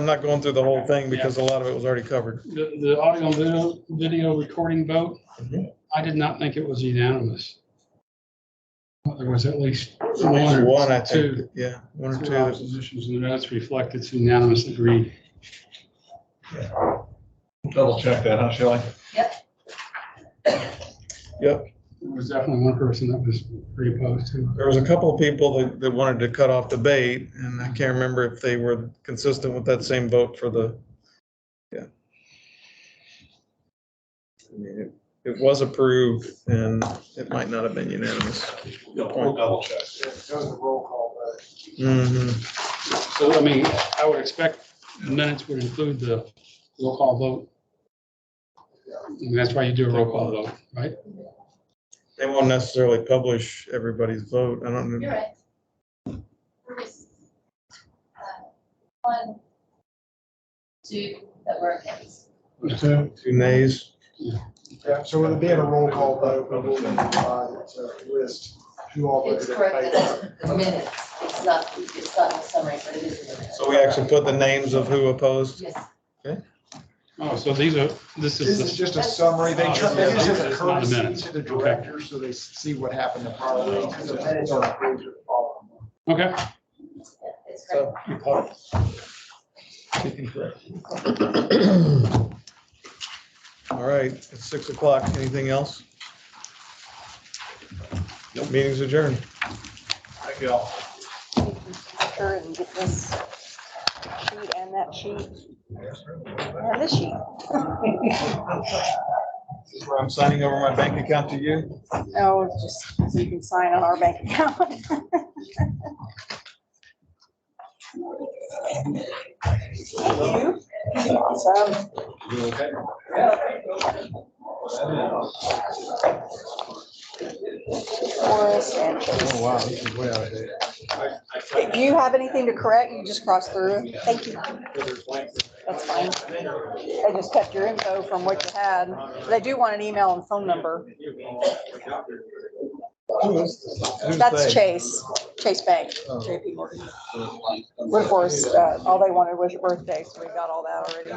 not going through the whole thing because a lot of it was already covered. The audio and video recording vote, I did not think it was unanimous. There was at least One, I two. think, yeah, one or Two two. oppositions and the notes reflected it's unanimous agreed. Double check that, huh, Shelley? Yep. There was definitely one person that was pretty opposed to. There was a couple of people that wanted to cut off debate, and I can't remember if they were consistent with that same vote for the, yeah. I mean, it was approved, and it might not have been unanimous. We'll double check. Yeah, that was a roll call vote. Mhm. So, I mean, I would expect the minutes would include the roll call vote. And that's why you do a roll call vote, right? They won't necessarily publish everybody's vote. I don't You're know. right. There was, one, two that were against. Two nays. Yeah, so with it being a roll call vote, we will need to list who all It's voted in correct, favor. it's minutes, it's not in the summary, but it is in the minutes. So we actually put the names of who opposed. Yes. Oh, so this This is, is just a summary. They use it as a It's not the courtesy minutes. to the directors, so they see what happened in prior meetings. The minutes are approved the following month. okay. It's correct. All right, it's 6 o'clock. Anything else? Meeting's adjourned. Thank you all. Sure, and get this sheet and that sheet. And this sheet. This is where I'm signing over my bank account to you. No, just so you can sign on our bank account. Thank you. Awesome. Forrest and Chase. Oh, wow, this is way out of date. If you have anything to correct, you just cross through. Thank you. That's fine. I just kept your info from what you had. But I do want an email and phone number. Who's That's they? Chase Bank, Oh. JP Morgan. Of course, all they wanted was your birthday, so we got all that already.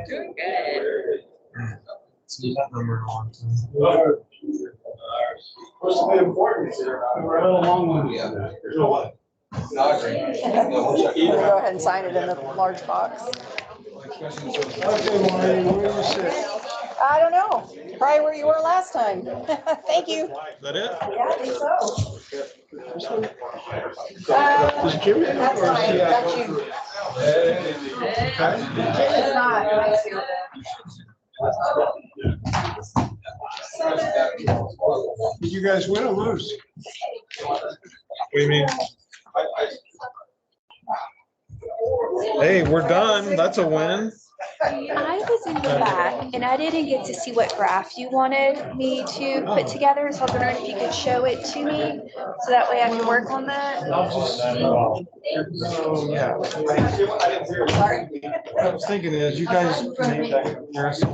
Doing good. Supposed to be important. We're a little long one. Yeah. Go ahead and sign it in the large box. Okay, Maureen, where you sit? I don't know, probably where you were last time. Thank you. Is that it? Yeah, I think so. Is Jim in? That's or is fine, he out? that's you. It's not, I see what Did you guys win or lose? What do you mean? Hey, we're done. That's a win. I was in the back and I didn't get to see what graph you wanted me to put together, so I was wondering if you could show it to me, so that way I can work on that. Oh, yeah. What I was thinking is you guys made that comparison.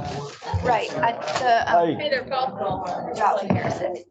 Right, Hey. they're both Jolly Harrison.